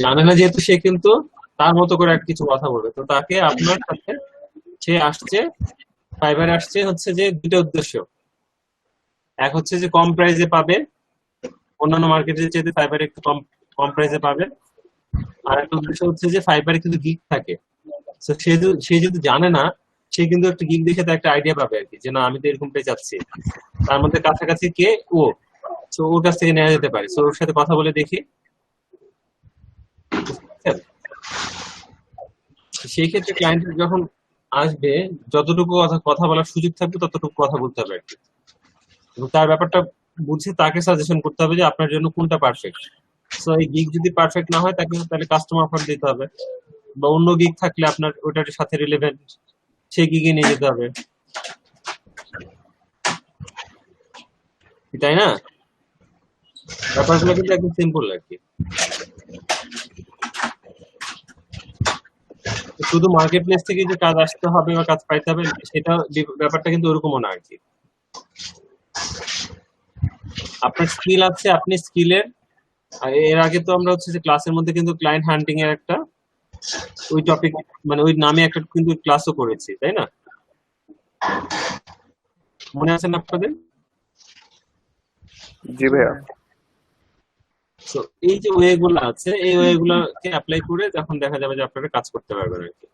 জানে না যেহেতু সে কিন্তু তার মতো করে আর কিছু কথা বলবে, তো তাকে আপনার সাথে সে আসছে ফাইবারে আসছে হচ্ছে যে দুটো উদ্দেশ্য। এক হচ্ছে যে কম প্রাইসে পাবে, অন্যান্য মার্কেটের চাইতে ফাইবারে একটু কম কম প্রাইসে পাবে। আর একটা উদ্দেশ্য হচ্ছে যে ফাইবারে কিন্তু গিগ থাকে, তো সে যদি জানে না, সে কিন্তু একটা গিগ দেখে তার একটা আইডিয়া পাবে আর কি, যে না আমি তো এরকমটাই চাচ্ছি, তার মধ্যে কাছাকাছি কে ও, তো ওর কাছ থেকে নেওয়া যেতে পারে। তো ওর সাথে কথা বলে দেখি। বুঝছেন? সেই ক্ষেত্রে ক্লায়েন্ট যখন আসবে, যতটুকু কথা কথা বলার সুযোগ থাকবে ততটুকু কথা বলতে হবে আর কি, এবং তার ব্যাপারটা বুঝে তাকে সাজেশন করতে হবে যে আপনার জন্য কোনটা পারফেক্ট। সো এই গিগ যদি পারফেক্ট না হয় তাকে তাহলে কাস্টমার অফার দিতে হবে, বা অন্য গিগ থাকলে আপনার ওটার সাথে রিলেভেন্ট সেই গিগে নিয়ে যেতে হবে, তাই না? ব্যাপারগুলো কিন্তু একদম সিম্পল আর কি। শুধু মার্কেট প্লেস থেকে যে কাজ আসতে হবে বা কাজ পাইতে হবে সেটা ব্যাপারটা কিন্তু ওরকমও না আর কি। আপনার স্কিল আছে, আপনি স্কিলের এর আগে তো আমরা হচ্ছে যে ক্লাসের মধ্যে কিন্তু ক্লায়েন্ট হান্টিং এর একটা ওই টপিক মানে ওই নামে একটা কিন্তু ক্লাসও করেছি, তাই না? মনে আছে না আপনাদের? জি ভাইয়া। তো এই যে ওয়ে গুলো আছে, এই ওয়ে গুলোকে অ্যাপ্লাই করে যখন দেখা যাবে যে আপনারা কাজ করতে পারবেন আর কি।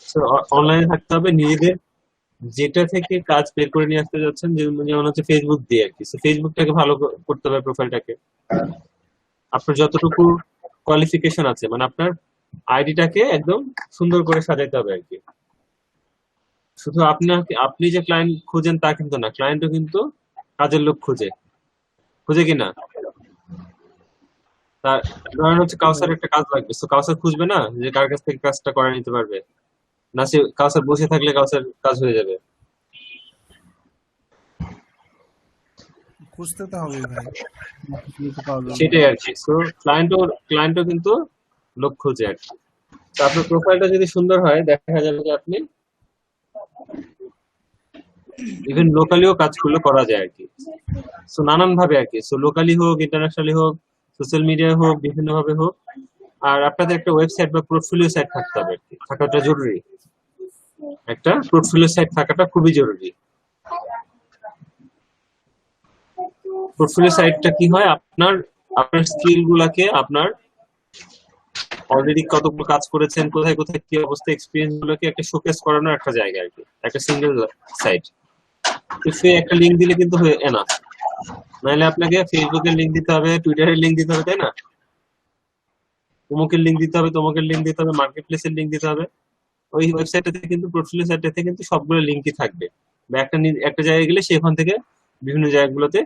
তো অনলাইনে থাকতে হবে, নিজেদের যেটা থেকে কাজ বের করে নিয়ে আসতে যাচ্ছেন, যেমন হচ্ছে ফেসবুক দিয়ে আর কি। ফেসবুকটাকে ভালো করতে হবে, প্রোফাইলটাকে আপনার যতটুকু কোয়ালিফিকেশন আছে, মানে আপনার আইডিটাকে একদম সুন্দর করে সাজাইতে হবে আর কি। শুধু আপনাকে আপনি যে ক্লায়েন্ট খুঁজেন তা কিন্তু না, ক্লায়েন্টও কিন্তু কাজের লোক খুঁজে, খুঁজে কিনা। তার ধরেন হচ্ছে কাউসার একটা কাজ লাগবে, তো কাউসার খুঁজবে না যে কার কাছ থেকে কাজটা করে নিতে পারবে, না সে কাউসার বসে থাকলে কাউসার কাজ হয়ে যাবে। খুঁজতে তো হবে ভাই, না খুঁজলে তো পাওয়া যাবে না। সেটাই আর কি। তো ক্লায়েন্টও কিন্তু লোক খুঁজে আর কি। তো আপনার প্রোফাইলটা যদি সুন্দর হয়, দেখা যাবে যে আপনি ইভেন লোকালিও কাজগুলো করা যায় আর কি। সো নানান ভাবে আর কি, সো লোকালি হোক, ইন্টারন্যাশনালি হোক, সোশ্যাল মিডিয়া হোক, বিভিন্ন ভাবে হোক। আর আপনাদের একটা ওয়েবসাইট বা পোর্টফোলিও সাইট থাকতে হবে আর কি, থাকাটা জরুরি। একটা পোর্টফোলিও সাইট থাকাটা খুবই জরুরি। পোর্টফোলিও সাইটটা কি হয়, আপনার আপনার স্কিল গুলাকে, আপনার অলরেডি কতগুলো কাজ করেছেন, কোথায় কোথায় কি অবস্থা, এক্সপিরিয়েন্স গুলোকে একটা শোকেস করানোর একটা জায়গা আর কি, একটা সিঙ্গেল সাইট। তো সে একটা লিঙ্ক দিলে কিন্তু হয়ে এনাফ, নাহলে আপনাকে ফেসবুকের লিঙ্ক দিতে হবে, টুইটারের লিঙ্ক দিতে হবে, তাই না? অমুকের লিঙ্ক দিতে হবে, তমুকের লিঙ্ক দিতে হবে, মার্কেট প্লেসের লিঙ্ক দিতে হবে। ওই ওয়েবসাইটটাতে কিন্তু, পোর্টফোলিও সাইটটাতে কিন্তু সবগুলো লিঙ্কই থাকবে, বা একটা জায়গায় গেলে সে ওখান থেকে বিভিন্ন জায়গাগুলোতে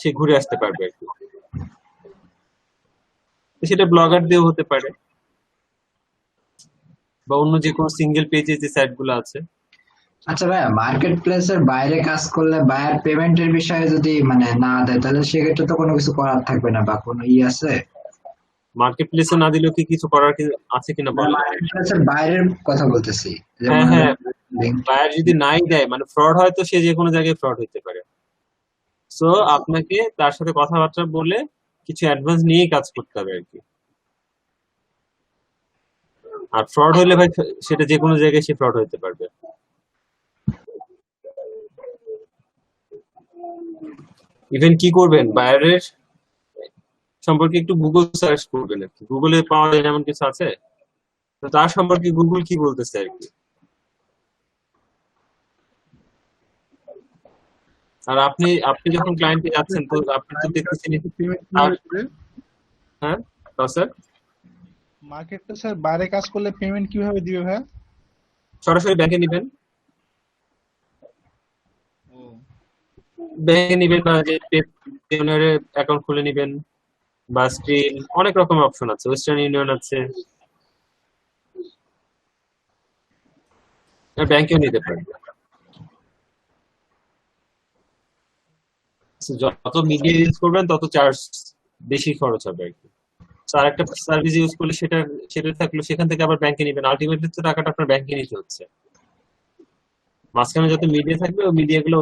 সে ঘুরে আসতে পারবে আর কি। তো সেটা ব্লগার দিয়েও হতে পারে, বা অন্য যে কোনো সিঙ্গেল পেজে যে সাইট গুলো আছে। আচ্ছা ভাইয়া, মার্কেট প্লেসের বাইরে কাজ করলে বায়ার পেমেন্টের বিষয়ে যদি মানে না দেয়, তাহলে সেক্ষেত্রে তো কোনো কিছু করার থাকবে না, বা কোনো আছে? মার্কেট প্লেসে না দিলেও কি কিছু করার আছে কিনা বলেন? মার্কেট প্লেসের বাইরের কথা বলতেছি, হ্যাঁ যেমন হ্যাঁ, লিঙ্ক। বায়ার যদি নাই দেয়, মানে ফ্রড হয়, তো সে যে কোনো জায়গায় ফ্রড হতে পারে। সো আপনাকে তার সাথে কথাবার্তা বলে কিছু অ্যাডভান্স নিয়েই কাজ করতে হবে আর কি। আর ফ্রড হলে ভাই, সেটা যে কোনো জায়গায় সে ফ্রড হতে পারবে। ইভেন কি করবেন, বায়ারের সম্পর্কে একটু গুগল সার্চ করবেন আর কি, গুগলে পাওয়া যায় এমন কিছু আছে, তো তার সম্পর্কে গুগল কি বলতেছে আর কি। আর আপনি আপনি যখন ক্লায়েন্টে যাচ্ছেন, তো আপনি তো দেখতেছেন পেমেন্ট তার, কিভাবে দিবে? হ্যাঁ স্যার, মার্কেট প্লেসের বাইরে কাজ করলে পেমেন্ট কিভাবে দিবে ভাই? সরাসরি ব্যাংকে নেবেন। ও, ব্যাংকে নিবেন বা যে পেওনারে অ্যাকাউন্ট খুলে নিবেন বা স্টিল, অনেক রকমের অপশন আছে, ওয়েস্টার্ন ইউনিয়ন আছে, ব্যাংকেও নিতে পারেন। So, যত মিডিয়া ইউজ করবেন তত চার্জ বেশি খরচ হবে আর কি। So, আর একটা সার্ভিস ইউজ করলে সেটা থাকলো, সেখান থেকে আবার ব্যাংকে নিবেন, আলটিমেটলি তো টাকাটা আপনার ব্যাংকে নিতে হচ্ছে। মাঝখানে যত মিডিয়া থাকবে ওই মিডিয়াগুলো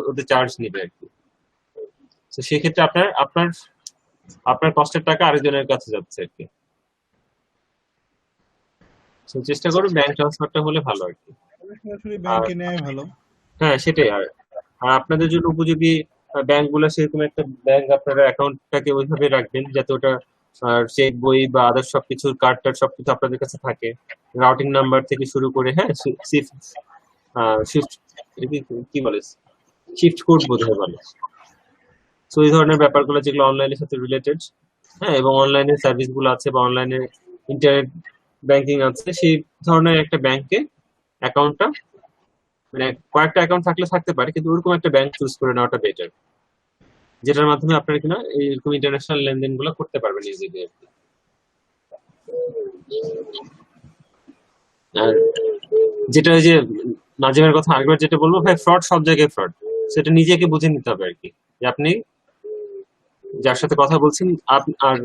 ওদের চার্জ নিবে আর কি। তো সেক্ষেত্রে আপনার আপনার আপনার কষ্টের টাকা আরেকজনের কাছে যাচ্ছে আর কি। তো চেষ্টা করুন ব্যাংক ট্রান্সফারটা হলে ভালো আর কি। সরাসরি আর ব্যাংকে নেওয়াই ভালো। হ্যাঁ, সেটাই। আর আর আপনাদের জন্য উপযোগী ব্যাংকগুলো, সেরকম একটা ব্যাংক আপনারা অ্যাকাউন্টটাকে ওইভাবে রাখবেন যাতে ওটা চেক বই বা আদার সবকিছু, কার্ড টার্ড সবকিছু আপনাদের কাছে থাকে, রাউটিং নাম্বার থেকে শুরু করে, হ্যাঁ, শিফট শিফট কি বলে, শিফট কোড বোধহয় বলে। সো এই ধরনের ব্যাপারগুলো যেগুলো অনলাইনের সাথে রিলেটেড, হ্যাঁ, এবং অনলাইনে সার্ভিস গুলো আছে বা অনলাইনে ইন্টারনেট ব্যাংকিং আছে, সেই ধরনের একটা ব্যাংকে অ্যাকাউন্টটা, মানে কয়েকটা অ্যাকাউন্ট থাকলে থাকতে পারে, কিন্তু ওরকম একটা ব্যাংক চুজ করে নেওয়াটা বেটার, যেটার মাধ্যমে আপনারা কিনা এইরকম ইন্টারন্যাশনাল লেনদেন গুলো করতে পারবেন ইজিলি আর কি। আর যেটা ওই যে নাজিমের কথা আরেকবার যেটা বলবো, ভাই, ফ্রড সব জায়গায় ফ্রড, সেটা নিজেকে বুঝে নিতে হবে আর কি, যে আপনি যার সাথে কথা বলছেন, আর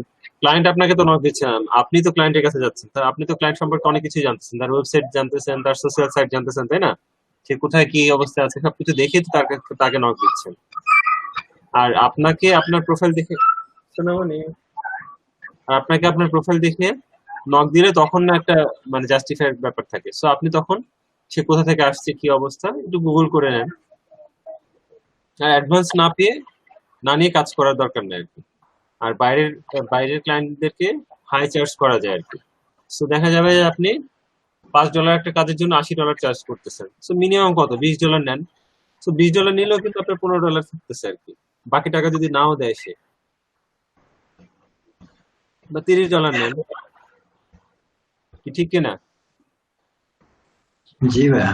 ক্লায়েন্ট আপনাকে তো নক দিচ্ছে না, আপনি তো ক্লায়েন্টের কাছে যাচ্ছেন, তা আপনি তো ক্লায়েন্ট সম্পর্কে অনেক কিছু জানতেছেন, তার ওয়েবসাইট জানতেছেন, তার সোশ্যাল সাইট জানতেছেন, তাই না? সে কোথায় কি অবস্থায় আছে সবকিছু দেখে তো তাকে নক দিচ্ছেন। আর আপনাকে আপনার প্রোফাইল দেখে শোনা মানে আর আপনাকে আপনার প্রোফাইল দেখে নক দিলে তখন না একটা মানে জাস্টিফাইড ব্যাপার থাকে। সো আপনি তখন সে কোথা থেকে আসছে, কি অবস্থা, একটু গুগল করে নেন। আর অ্যাডভান্স না নিয়ে কাজ করার দরকার নেই আর কি। আর বাইরের ক্লায়েন্টদেরকে হাই চার্জ করা যায় আর কি। সো দেখা যাবে যে আপনি $5 একটা কাজের জন্য $80 চার্জ করতেছেন। সো মিনিমাম কত, $20 নেন। সো $20 নিলেও কিন্তু আপনার $15 থাকতেছে আর কি। বাকি টাকা যদি নাও দেয় সে, বা $30 নেন, কি ঠিক কিনা? জি ভাইয়া।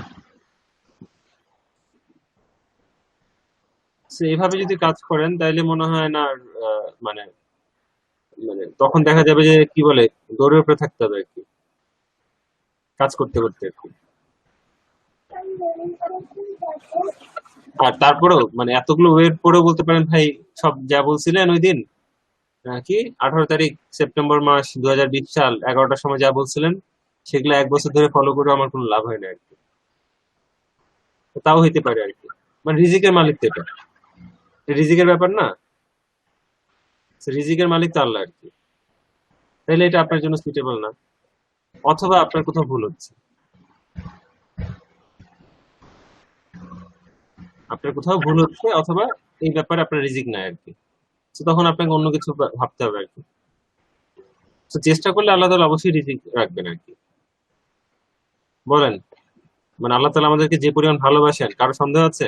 সো এভাবে যদি কাজ করেন তাহলে মনে হয় না আর, মানে মানে তখন দেখা যাবে যে কি বলে, দৌড়ের উপরে থাকতে হবে আর কি, কাজ করতে করতে আর কি। আর তারপরেও মানে এতগুলো ওয়েট পরেও বলতে পারেন, ভাই, সব যা বলছিলেন ওই দিন, কি 18 তারিখ সেপ্টেম্বর মাস 2020 সাল 11টার সময় যা বলছিলেন, সেগুলো 1 বছর ধরে ফলো করে আমার কোনো লাভ হয় না আর কি। তো তাও হইতে পারে আর কি, মানে রিজিকের মালিক তো এটা, রিজিকের ব্যাপার না, তো রিজিকের মালিক তো আল্লাহ আর কি। তাহলে এটা আপনার জন্য সুইটেবল না, অথবা আপনার কোথাও ভুল হচ্ছে, অথবা এই ব্যাপারে আপনার রিজিক নাই আর কি। তো তখন আপনাকে অন্য কিছু ভাবতে হবে আর কি। তো চেষ্টা করলে আল্লাহ তাআলা অবশ্যই রিজিক রাখবেন আর কি। বলেন, মানে আল্লাহ তাআলা আমাদেরকে যে পরিমাণ ভালোবাসেন, কারো সন্দেহ আছে?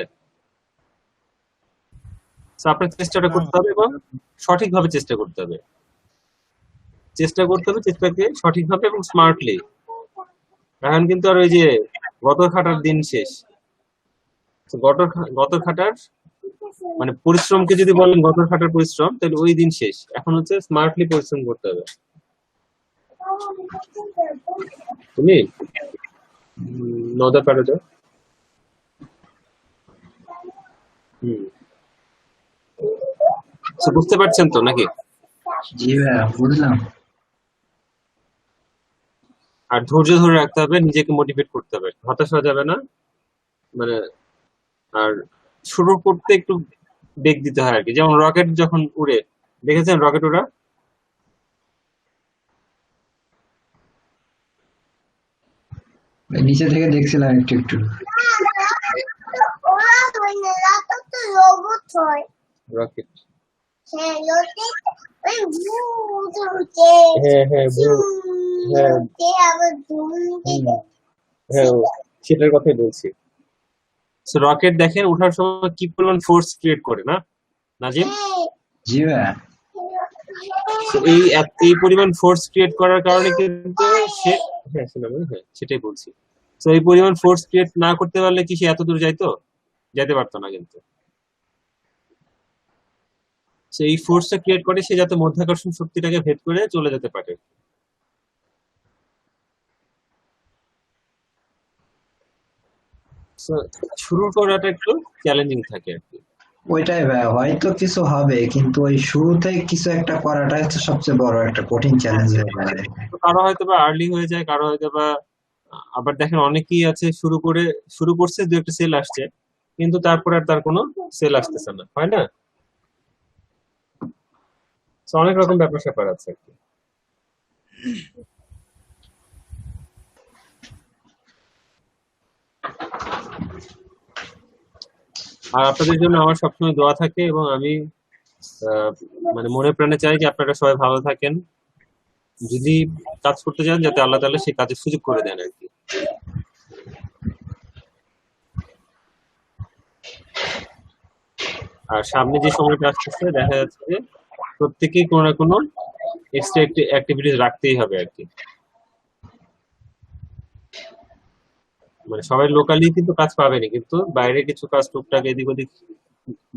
তো আপনার চেষ্টাটা না করতে হবে এবং সঠিকভাবে চেষ্টাকে সঠিকভাবে এবং স্মার্টলি। এখন কিন্তু আর ওই যে গতর খাটার দিন শেষ। তো গতর খাটার মানে পরিশ্রমকে যদি বলেন গতর খাটার পরিশ্রম, তাহলে ওই দিন শেষ। এখন হচ্ছে স্মার্টলি পরিশ্রম করতে হবে। তুমি নদা পারো যাও। হুম। তো বুঝতে পারছেন তো নাকি? জি ভাইয়া, বুঝলাম। আর ধৈর্য ধরে রাখতে হবে, নিজেকে মোটিভেট করতে হবে, হতাশ হওয়া যাবে না। মানে আর শুরু করতে একটু বেগ দিতে হয় আর কি। যেমন রকেট যখন উড়ে, দেখেছেন রকেট ওড়া? ভাই, নিচে থেকে দেখছিলাম একটু একটু। রকেট, হ্যাঁ, রকেট ওই হ্যাঁ হ্যাঁ হ্যাঁ আবার হ্যাঁ, সেটার কথাই বলছি। রকেট দেখেন ওঠার সময় কি পরিমাণ ফোর্স ক্রিয়েট করে, না নাজিম? জি ভাইয়া। তো এই পরিমাণ ফোর্স ক্রিয়েট করার কারণে কিন্তু সে, হ্যাঁ শোনাবো, হ্যাঁ সেটাই বলছি। তো এই পরিমাণ ফোর্স ক্রিয়েট না করতে পারলে কি সে এত দূর যাইতে পারতো না কিন্তু। তো এই ফোর্সটা ক্রিয়েট করে সে যাতে মধ্যাকর্ষণ শক্তিটাকে ভেদ করে চলে যেতে পারে। So, শুরু করাটা একটু চ্যালেঞ্জিং থাকে আর কি। ওইটাই ভাই, হয়তো কিছু হবে কিন্তু ওই শুরুতে কিছু একটা করাটা হচ্ছে সবচেয়ে বড় একটা কঠিন চ্যালেঞ্জ হয়ে যায়। তো কারো হয়তো বা আর্লি হয়ে যায়, কারো হয়তো বা আবার দেখেন অনেকেই আছে শুরু করছে, দু একটা সেল আসছে, কিন্তু তারপর আর তার কোনো সেল আসতেছে না, হয় না? So, অনেক রকম ব্যাপার স্যাপার আছে আর কি। আর আপনাদের জন্য আমার সবসময় দোয়া থাকে, এবং আমি আহ, মানে মনে প্রাণে চাই যে আপনারা সবাই ভালো থাকেন। যদি কাজ করতে চান যাতে আল্লাহ তাআলা সেই কাজের সুযোগ করে দেন আর কি। আর সামনে যে সময়টা আসতেছে দেখা যাচ্ছে যে প্রত্যেকেই কোনো না কোনো এক্সট্রা অ্যাক্টিভিটিস রাখতেই হবে আর কি। মানে সবাই লোকালি কিন্তু কাজ পাবেনি, কিন্তু বাইরে কিছু কাজ টুকটাক এদিক ওদিক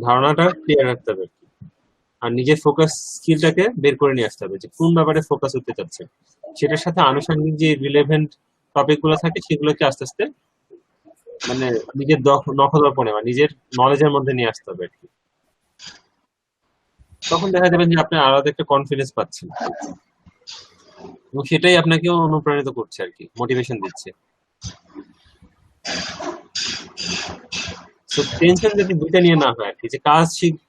ধারণাটা ক্লিয়ার রাখতে হবে আর কি। আর নিজের ফোকাস স্কিলটাকে বের করে নিয়ে আসতে হবে যে কোন ব্যাপারে ফোকাস হতে চাচ্ছে, সেটার সাথে আনুষঙ্গিক যে রিলেভেন্ট টপিক গুলো থাকে সেগুলোকে আস্তে আস্তে মানে নিজের নখদর্পণে বা নিজের নলেজের মধ্যে নিয়ে আসতে হবে আর কি। তখন দেখা যাবে যে আপনি আলাদা একটা কনফিডেন্স পাচ্ছেন, এবং সেটাই আপনাকে অনুপ্রাণিত করছে আর কি, মোটিভেশন দিচ্ছে। তো টেনশন যদি দুইটা নিয়ে না হয় আর কি, যে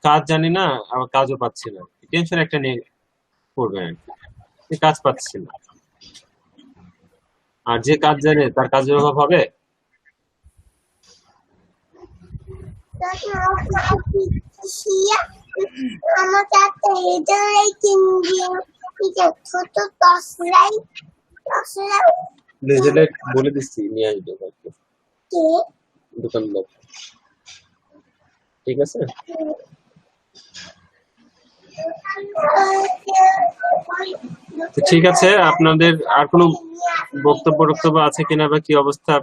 কাজ জানি না আবার কাজও পাচ্ছি না, টেনশন একটা নিয়ে করবেন আর কি, যে কাজ পাচ্ছি না। আর যে কাজ জানে তার কাজের অভাব হবে? আমাকে একটা এটাই কিনবি, ঠিক আছে, ছোট টসলাই রেজাল্ট বলে দিচ্ছি, নিয়ে আসবে কালকে কে দোকানদার, ঠিক আছে? তো ঠিক আছে, আপনাদের আর কোনো বক্তব্য আছে কিনা, বা কি অবস্থা,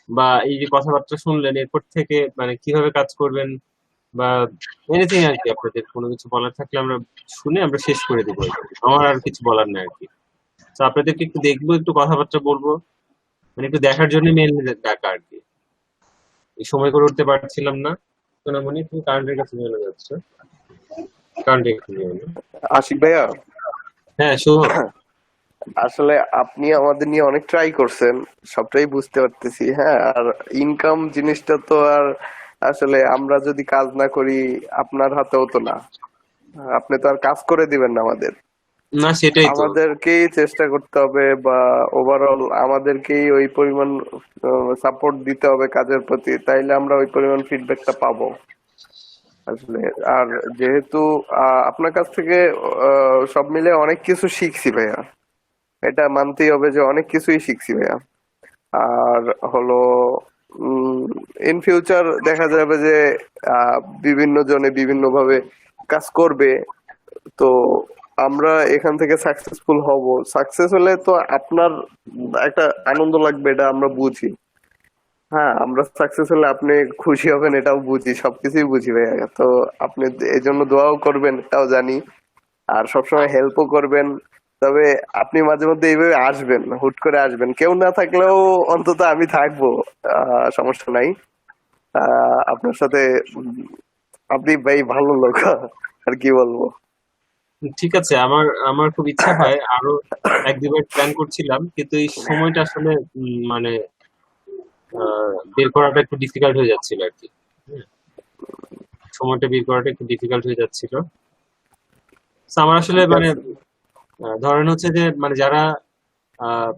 বা এই যে কথাবার্তা শুনলেন এরপর থেকে মানে কিভাবে কাজ করবেন, বা এনিথিং আর কি, আপনাদের কোনো কিছু বলার থাকলে আমরা শুনে আমরা শেষ করে দেবো আর কি। আমার আর কিছু বলার নাই আর কি। তো আপনাদেরকে একটু দেখবো, একটু কথাবার্তা বলবো, মানে একটু দেখার জন্য মেইনলি ডাকা আর কি। এই সময় করে উঠতে পারছিলাম না। সোনামণি, তুমি কারেন্টের কাছে চলে যাচ্ছ, কারেন্টের কাছে নিয়ে এলো। আশিক ভাইয়া, হ্যাঁ শুভ। আসলে আপনি আমাদের নিয়ে অনেক ট্রাই করছেন, সবটাই বুঝতে পারতেছি। হ্যাঁ, আর ইনকাম জিনিসটা তো আর আসলে আমরা যদি কাজ না করি আপনার হাতেও তো না, আপনি তো আর কাজ করে দিবেন না আমাদের, না সেটাই তো। আমাদেরকেই চেষ্টা করতে হবে, বা ওভারঅল আমাদেরকেই ওই পরিমাণ সাপোর্ট দিতে হবে কাজের প্রতি, তাইলে আমরা ওই পরিমাণ ফিডব্যাকটা পাবো আসলে। আর যেহেতু আপনার কাছ থেকে সব মিলে অনেক কিছু শিখছি ভাইয়া, এটা মানতেই হবে যে অনেক কিছুই শিখছি ভাইয়া। আর হলো ইন ফিউচার দেখা যাবে যে বিভিন্ন জনে বিভিন্ন ভাবে কাজ করবে, তো আমরা এখান থেকে সাকসেসফুল হব। সাকসেস হলে তো আপনার একটা আনন্দ লাগবে, এটা আমরা বুঝি। হ্যাঁ, আমরা সাকসেস হলে আপনি খুশি হবেন এটাও বুঝি, সবকিছুই বুঝি ভাইয়া। তো আপনি এই জন্য দোয়াও করবেন এটাও জানি, আর সবসময় হেল্পও করবেন। তবে আপনি মাঝে মধ্যে এইভাবে আসবেন, হুট করে আসবেন, কেউ না থাকলেও অন্তত আমি থাকবো, সমস্যা নাই। আপনার সাথে আপনি ভাই ভালো লোক, আর কি বলবো। ঠিক আছে, আমার আমার খুব ইচ্ছা হয় আরো এক দুবার প্ল্যান করছিলাম, কিন্তু এই সময়টা আসলে মানে বের করাটা একটু ডিফিকাল্ট হয়ে যাচ্ছিল আর কি। হুম, সময়টা বের করাটা একটু ডিফিকাল্ট হয়ে যাচ্ছিল। So, আমার আসলে ঠিক মানে আছে। ধরেন হচ্ছে যে মানে যারা আহ,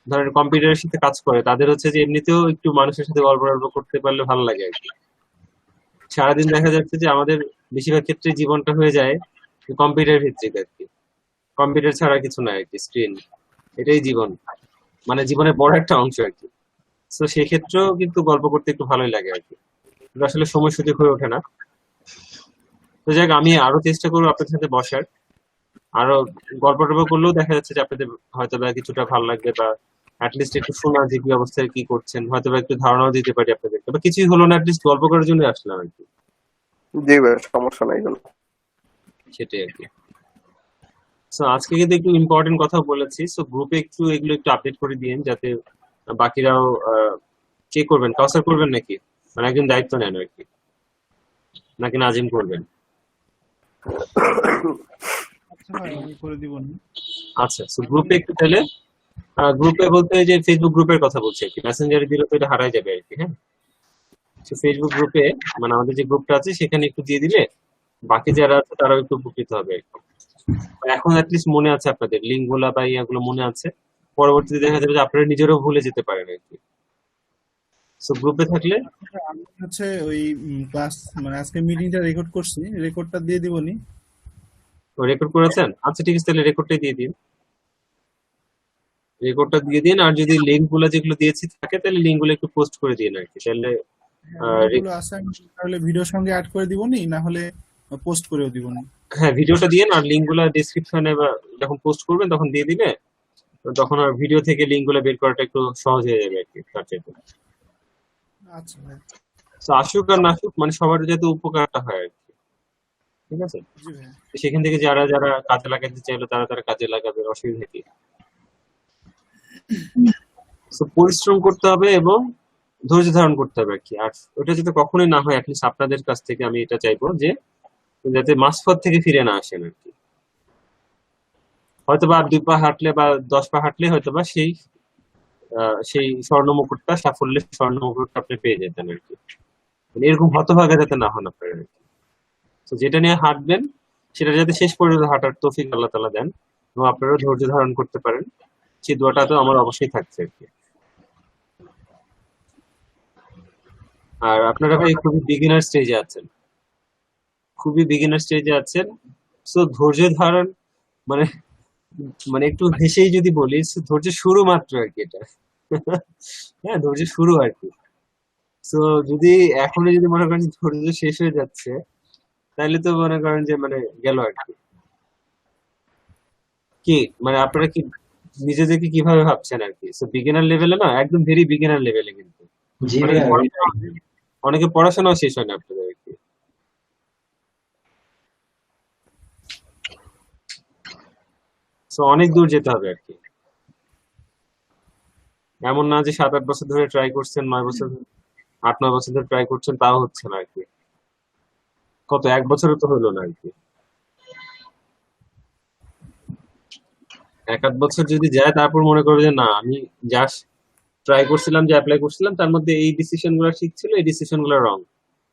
ধরেন কম্পিউটারের সাথে কাজ করে তাদের হচ্ছে যে এমনিতেও একটু মানুষের সাথে গল্প টল্প করতে পারলে ভালো লাগে আর কি। সারাদিন দেখা যাচ্ছে যে আমাদের বেশিরভাগ ক্ষেত্রে জীবনটা হয়ে যায় কম্পিউটার ভিত্তিক আর কি, কম্পিউটার ছাড়া কিছু নাই আর কি, স্ক্রিন, এটাই জীবন, মানে জীবনের বড় একটা অংশ আর কি। তো সেক্ষেত্রেও কিন্তু গল্প করতে একটু ভালোই লাগে আর কি, কিন্তু আসলে সময় সুযোগ হয়ে ওঠে না। তো যাক, আমি আরো চেষ্টা করবো আপনাদের সাথে বসার, আরো গল্প টল্প করলেও দেখা যাচ্ছে যে আপনাদের হয়তো বা কিছুটা ভালো লাগবে, বা অ্যাটলিস্ট একটু শোনা যে কি অবস্থায় কি করছেন, হয়তো বা একটু ধারণাও দিতে পারি আপনাদেরকে, বা কিছুই হলো না অ্যাটলিস্ট গল্প করার জন্য আসলাম আর কি। জি ভাই, সমস্যা নাই কোনো। সেটাই আর কি। সো আজকে কিন্তু একটু ইম্পর্টেন্ট কথা বলেছি, সো গ্রুপে একটু এগুলো একটু আপডেট করে দিন যাতে বাকিরাও কে করবেন, কাউসার করবেন নাকি, মানে একজন দায়িত্ব নেন আর কি, নাকি নাজিম করবেন? আচ্ছা ভাই, আমি করে দিব নি। আচ্ছা, সো গ্রুপে একটু তাহলে গ্রুপে বলতে যে ফেসবুক গ্রুপের কথা বলছি আর কি, মেসেঞ্জারে দিলে তো এটা হারাই যাবে আর কি। হ্যাঁ, তো ফেসবুক গ্রুপে মানে আমাদের যে গ্রুপটা আছে সেখানে একটু দিয়ে দিলে বাকি যারা আছে তারাও একটু উপকৃত হবে আর কি। এখন অ্যাটলিস্ট মনে আছে আপনাদের লিঙ্ক গুলা বা ইয়াগুলো মনে আছে, পরবর্তীতে দেখা যাবে যে আপনারা নিজেরাও ভুলে যেতে পারেন আর কি। সো গ্রুপে থাকলে আমি হচ্ছে ওই ক্লাস মানে আজকে মিটিংটা রেকর্ড করছি, রেকর্ডটা দিয়ে দিব নি। রেকর্ড করেছেন? আচ্ছা ঠিক আছে, তাহলে রেকর্ডটাই দিয়ে দিন, রেকর্ডটা দিয়ে দিন। আর যদি লিঙ্ক গুলো যেগুলো দিয়েছি থাকে তাহলে লিঙ্ক গুলো একটু পোস্ট করে দিন আর কি, তাহলে লিঙ্কগুলো আছে, আমি তাহলে ভিডিওর সঙ্গে অ্যাড করে দিব নি, না হলে পোস্ট করেও দিব নি। হ্যাঁ ভিডিওটা দিয়ে আর লিঙ্ক গুলো ডেসক্রিপশনে বা যখন পোস্ট করবেন তখন দিয়ে দিলে তখন আর ভিডিও থেকে লিঙ্ক গুলো বের করাটা একটু সহজ হয়ে যাবে আর কি তার চাইতে। আচ্ছা ভাই। তো আসুক আর না আসুক মানে সবার যাতে উপকারটা হয় আর কি, ঠিক আছে? জি ভাই। তো সেখান থেকে যারা যারা কাজে লাগাতে চাইলো তারা তারা কাজে লাগাবে, অসুবিধা কি? তো পরিশ্রম করতে হবে এবং ধৈর্য ধারণ করতে হবে আর কি। আর ওটা যাতে কখনোই না হয়, অ্যাটলিস্ট আপনাদের কাছ থেকে আমি এটা চাইবো যে যাতে মাঝপথ থেকে ফিরে না আসেন আর কি। হয়তো বা 2 পা হাঁটলে বা 10 পা হাঁটলে হয়তো বা সেই স্বর্ণ মুকুটটা, সাফল্যের স্বর্ণ মুকুটটা আপনি পেয়ে যেতেন আর কি। মানে এরকম হতভাগা যাতে না হন আপনার আর কি। তো যেটা নিয়ে হাঁটবেন সেটা যাতে শেষ পর্যন্ত হাঁটার তৌফিক আল্লাহ তাআলা দেন এবং আপনারাও ধৈর্য ধারণ করতে পারেন, সেই দোয়াটা তো আমার অবশ্যই থাকছে আর কি। আর আপনারা ভাই খুবই বিগিনার স্টেজে আছেন, খুবই বিগিনার স্টেজে আছেন। সো ধৈর্য ধারণ মানে মানে একটু হেসেই যদি বলি, so ধৈর্য শুরু মাত্র আর কি এটা। হ্যাঁ ধৈর্য শুরু আর কি। সো যদি এখনই যদি মনে করেন যে ধৈর্য শেষ হয়ে যাচ্ছে তাহলে তো মনে করেন যে মানে গেল আর কি। কি মানে আপনারা কি নিজেদেরকে কিভাবে ভাবছেন আর কি? সো বিগিনার লেভেলে না, একদম ভেরি বিগিনার লেভেলে কিন্তু জি অনেকে ভাই, অনেকে পড়াশোনাও শেষ হয় না আপনাদের আর কি। সো অনেক দূর যেতে হবে আর কি। এমন না যে 7-8 বছর ধরে ট্রাই করছেন, 9 বছর 8-9 বছর ধরে ট্রাই করছেন তাও হচ্ছে না আর কি। কত 1 বছরও তো হলো না আর কি। 1-8 বছর যদি যায় তারপর মনে করবে যে না আমি যা ট্রাই করছিলাম, যে অ্যাপ্লাই করছিলাম তার মধ্যে এই ডিসিশন গুলো ঠিক ছিল, এই ডিসিশন গুলো রং,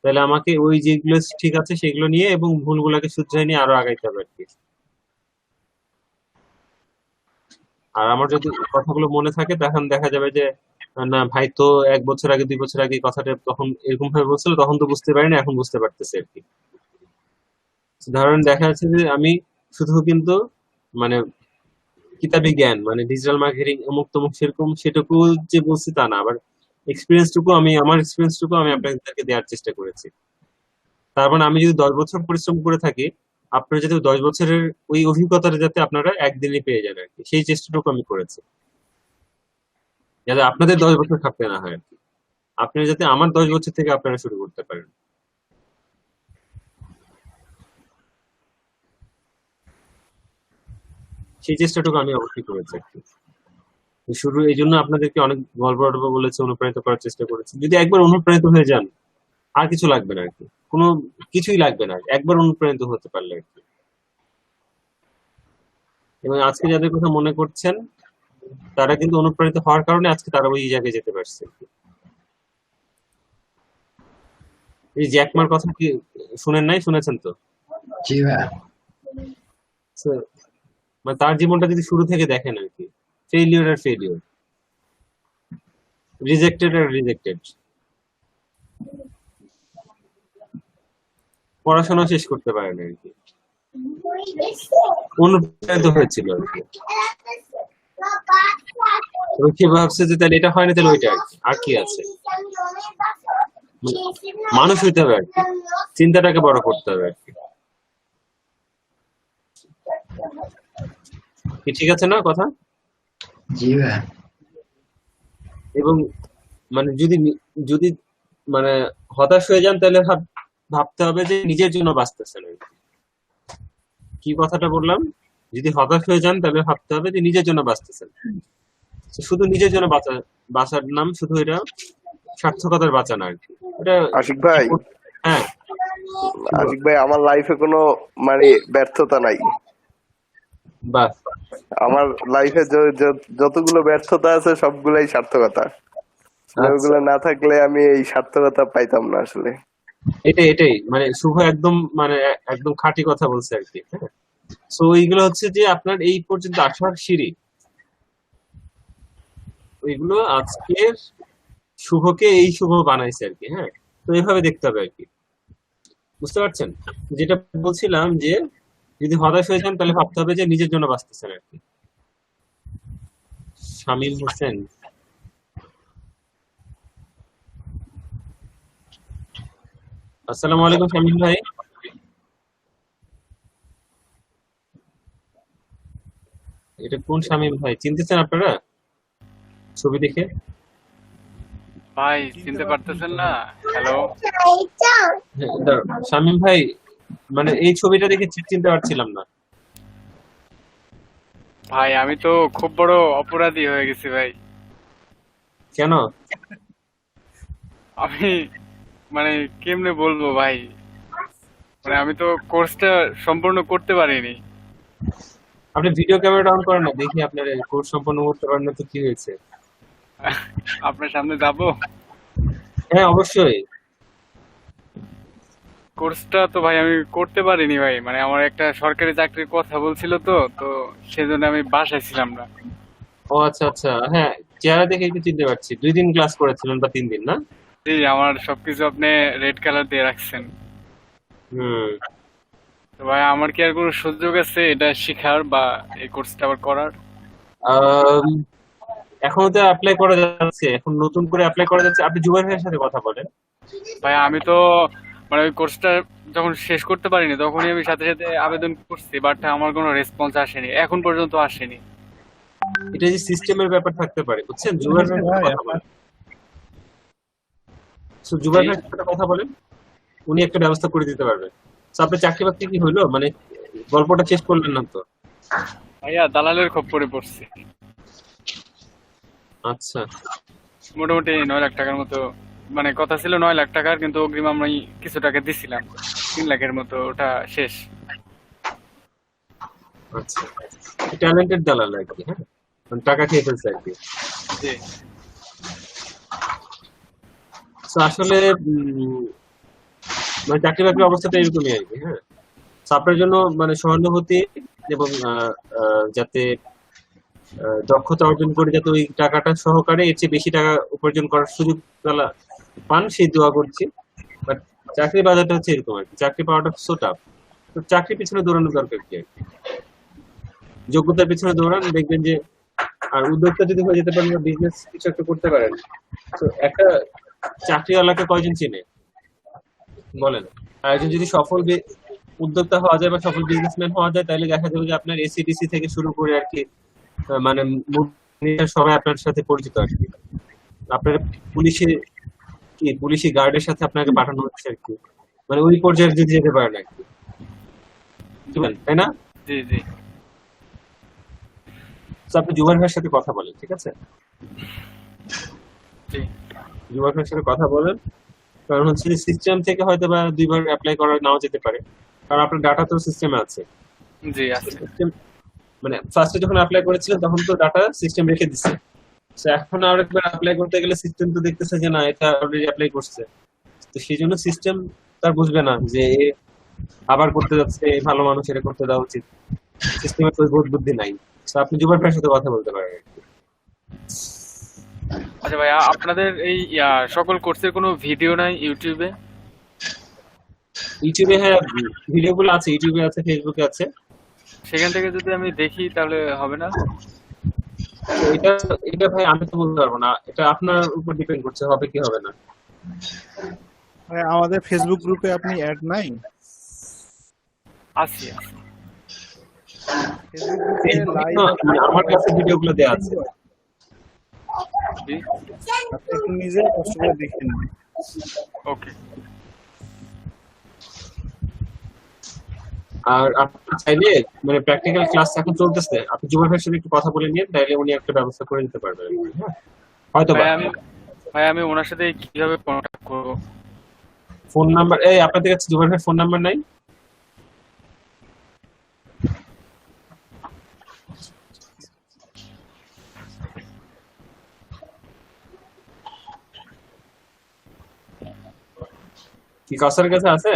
তাহলে আমাকে ওই যেগুলো ঠিক আছে সেগুলো নিয়ে এবং ভুলগুলোকে শুধরে নিয়ে আরো আগাইতে হবে আর কি। আর আমার যদি কথাগুলো মনে থাকে তখন দেখা যাবে যে না ভাই তো 1 বছর আগে 2 বছর আগে এই কথাটা তখন এরকম ভাবে বলছিল, তখন তো বুঝতে পারিনি, এখন বুঝতে পারতেছি আর কি। ধরেন দেখা যাচ্ছে যে আমি শুধু কিন্তু মানে কিতাবি জ্ঞান মানে ডিজিটাল মার্কেটিং অমুক তমুক সেরকম সেটুকু যে বলছি তা না, আবার আমার এক্সপিরিয়েন্সটুকু আমি আপনাদেরকে দেওয়ার চেষ্টা করেছি। তার মানে আমি যদি 10 বছর পরিশ্রম করে থাকি, আপনারা যাতে 10 বছরের ওই অভিজ্ঞতাটা যাতে আপনারা একদিনে পেয়ে যান আর কি, সেই চেষ্টাটুকু আমি করেছি, যাতে আপনাদের 10 বছর থাকতে না হয় আর কি। আপনারা যাতে আমার 10 বছর থেকে আপনারা শুরু করতে পারেন, সেই চেষ্টাটুকু আমি অবশ্যই করেছি আর কি। শুরু এই জন্য আপনাদেরকে অনেক গল্প টল্প বলেছি, অনুপ্রাণিত করার চেষ্টা করেছি। যদি একবার অনুপ্রাণিত হয়ে যান আর কিছু লাগবে না আর কি, কোনো কিছুই লাগবে না একবার অনুপ্রাণিত হতে পারলে আর কি। এবং আজকে যাদের কথা মনে করছেন তারা কিন্তু অনুপ্রাণিত হওয়ার কারণে আজকে তারা ওই জায়গায় যেতে পারছে আর কি। এই জ্যাকমার কথা কি শুনেন নাই? শুনেছেন তো? জি ভাই। So, মানে তার জীবনটা যদি শুরু থেকে দেখেন আর কি, ফেলিওর আর ফেলিওর, রিজেক্টেড আর রিজেক্টেড, পড়াশোনা শেষ করতে পারে না আর কি, অনুপ্রাণিত হয়েছিল আর কি। তো কি ভাবছে যে তাহলে এটা হয় না, তাহলে ওইটা আর কি, আর কি আছে, মানুষ হইতে হবে আর কি, চিন্তাটাকে বড় করতে হবে আর কি। কি ঠিক আছে না কথা? জি ভাই। এবং মানে যদি মানে হতাশ হয়ে যান তাহলে ভাবতে হবে যে নিজের জন্য বাঁচতেছেন আর কি। কি কথাটা বললাম, যদি হতাশ হয়ে যান তাহলে ভাবতে হবে যে নিজের জন্য বাঁচতেছেন। তো শুধু নিজের জন্য বাঁচার নাম শুধু এটা সার্থকতার বাঁচা না আর কি। এটা আশিক ভাই, হ্যাঁ আশিক ভাই, আমার লাইফে কোনো মানে ব্যর্থতা নাই। বাস আমার লাইফে যতগুলো ব্যর্থতা আছে সবগুলাই সার্থকতা। ওগুলো না থাকলে আমি এই সার্থকতা পাইতাম না আসলে। এটাই মানে শুভ একদম মানে একদম খাঁটি কথা বলছে আর কি। হ্যাঁ, সো এইগুলো হচ্ছে যে আপনার এই পর্যন্ত আসার সিঁড়ি, ওইগুলো আজকের শুভকে এই শুভ বানাইছে আর কি। হ্যাঁ, তো এইভাবে দেখতে হবে আর কি, বুঝতে পারছেন? যেটা বলছিলাম যে যদি হতাশ হয়ে যান তাহলে ভাবতে হবে যে নিজের জন্য বাঁচতেছেন আর কি। শামীম হোসেন, আসসালামু আলাইকুম শামীম ভাই। এটা কোন শামীম ভাই, চিনতেছেন আপনারা ছবি দেখে? ভাই চিনতে পারতেছেন না? হ্যালো হ্যাঁ, দাঁড়াও, শামীম ভাই মানে এই ছবিটা দেখে চিনতে পারছিলাম না। ভাই, আমি তো খুব বড় অপরাধী হয়ে গেছি ভাই। কেন? আমি মানে কেমনে বলবো ভাই, মানে আমি তো কোর্সটা সম্পূর্ণ করতে পারিনি। আপনি ভিডিও ক্যামেরাটা অন করেন না, দেখি আপনার কোর্স সম্পন্ন করতে পারেন না তো কি হয়েছে? আপনার সামনে যাবো? হ্যাঁ অবশ্যই। কোর্সটা তো ভাই আমি করতে পারিনি ভাই, মানে আমার একটা সরকারি চাকরির কথা বলছিল তো তো সেজন্য আমি বাসায় ছিলাম না। ও আচ্ছা আচ্ছা, হ্যাঁ চেহারা দেখে একটু চিনতে পারছি। 2 দিন ক্লাস করেছিলেন বা 3 দিন না? জি, আমার সবকিছু আপনি রেড কালার দিয়ে রাখছেন। হুম। তো ভাই, আমার কি আর কোনো সুযোগ আছে এটা শিখার বা এই কোর্সটা আবার করার? আম, এখনো তো অ্যাপ্লাই করা যাচ্ছে, এখন নতুন করে অ্যাপ্লাই করা যাচ্ছে। আপনি জুবাইর ভাইয়ের সাথে কথা বলেন। ভাই আমি তো মানে ওই কোর্সটা যখন শেষ করতে পারিনি তখনই আমি সাথে সাথে আবেদন করছি, বাট আমার কোনো রেসপন্স আসেনি, এখন পর্যন্ত আসেনি। এটা যে সিস্টেমের ব্যাপার থাকতে পারে, বুঝছেন? জুবাইর ভাইয়ের সাথে কথা বলেন। So, জুবাইর ভাইয়ের সাথে কথা বলেন, উনি একটা ব্যবস্থা করে দিতে পারবেন। So, আপনার চাকরি বাকরি কি হইলো? মানে গল্পটা শেষ করলেন না তো? ভাইয়া, দালালের খপ্পরে পড়ছি। আচ্ছা মোটামুটি 9 লাখ টাকার মতো, মানে কথা ছিল 9 লাখ টাকার, কিন্তু অগ্রিম আমি কিছু টাকা দিছিলাম, 3 লাখের মতো, ওটা শেষ। আচ্ছা, ট্যালেন্টেড দালাল আর কি। হ্যাঁ, মানে টাকা খেয়ে ফেলছে আর কি। জি So, আসলে মানে চাকরি বাকরির অবস্থাটা এরকমই আর কি। হ্যাঁ, So, আপনার জন্য মানে সহানুভূতি এবং যাতে দক্ষতা অর্জন করে যাতে ওই টাকাটা সহকারে এর চেয়ে বেশি টাকা উপার্জন করার সুযোগ পান, সেই দোয়া করছি। বাট চাকরি বাজারটা হচ্ছে এরকম আর কি, চাকরি পাওয়াটা সো টাফ। তো চাকরির পিছনে দৌড়ানো দরকার কি আর কি, যোগ্যতার পিছনে দৌড়ান, দেখবেন যে আর উদ্যোক্তা যদি হয়ে যেতে পারেন বা বিজনেস কিছু একটা করতে পারেন। তো একটা চাকরিওয়ালাকে কয়জন চেনে বলেন? আর একজন যদি সফল উদ্যোক্তা হওয়া যায় বা সফল বিজনেসম্যান হওয়া যায়, তাহলে দেখা যাবে যে আপনার এসিডিসি থেকে শুরু করে আর কি মানে সবাই আপনার সাথে পরিচিত আর কি। আপনার পুলিশি গার্ডের সাথে আপনাকে পাঠানো হচ্ছে আর কি, মানে ওই পর্যায়ে যদি যেতে পারেন আর কি, তাই না? জি জি তো আপনি জুবাইর ভাইয়ের সাথে কথা বলেন, ঠিক আছে? জি জুবাইর ভাইয়ের সাথে কথা বলেন, কারণ হচ্ছে সিস্টেম থেকে হয়তো বা 2বার অ্যাপ্লাই করা নাও যেতে পারে, কারণ আপনার ডাটা তো সিস্টেমে আছে। জি আছে। সিস্টেম মানে ফার্স্টে যখন অ্যাপ্লাই করেছিলেন তখন তো ডাটা সিস্টেম রেখে দিচ্ছে। তো এখন আরেকবার অ্যাপ্লাই করতে গেলে সিস্টেম তো দেখতেছে যে না, এটা অলরেডি অ্যাপ্লাই করছে। তো সেই জন্য সিস্টেম তার বুঝবে না যে আবার করতে যাচ্ছে, ভালো মানুষ এটা করতে দেওয়া উচিত। সিস্টেমের তো বোধ বুদ্ধি নাই। তো আপনি জুবাইর ভাইয়ের সাথে কথা বলতে পারেন। আচ্ছা ভাইয়া, আপনাদের এই সকল কোর্সের কোনো ভিডিও নাই ইউটিউবে? ইউটিউবে হ্যাঁ ভিডিওগুলো আছে, ইউটিউবে আছে, ফেসবুকে আছে। সেখান থেকে যদি আমি দেখি তাহলে হবে না? তো এটা ভাই আমি তো বলতে পারবো না, এটা আপনার উপর ডিপেন্ড করছে হবে কি হবে না। আমাদের ফেসবুক গ্রুপে আপনি অ্যাড নাই? আছি আছি। ফেসবুক গ্রুপে লাইভ আমার কাছে ভিডিওগুলো দেয়া আছে। জি আপনি একটু নিজে কষ্ট করে দেখে নিন। ওকে। আর আপনি চাইলে মানে প্র্যাকটিক্যাল ক্লাস এখন চলতেছে, আপনি জুবাই ভাইয়ের সাথে একটু কথা বলে নিন, তাইলে উনি একটা ব্যবস্থা করে দিতে পারবেন। হ্যাঁ, হয়তো বা ভাই আমি ওনার সাথে কিভাবে কন্ট্যাক্ট করবো? ফোন নাম্বার, এই আপনাদের কাছে জুবাই ভাইয়ের ফোন নাম্বার নাই? কি কাউসারের কাছে আছে?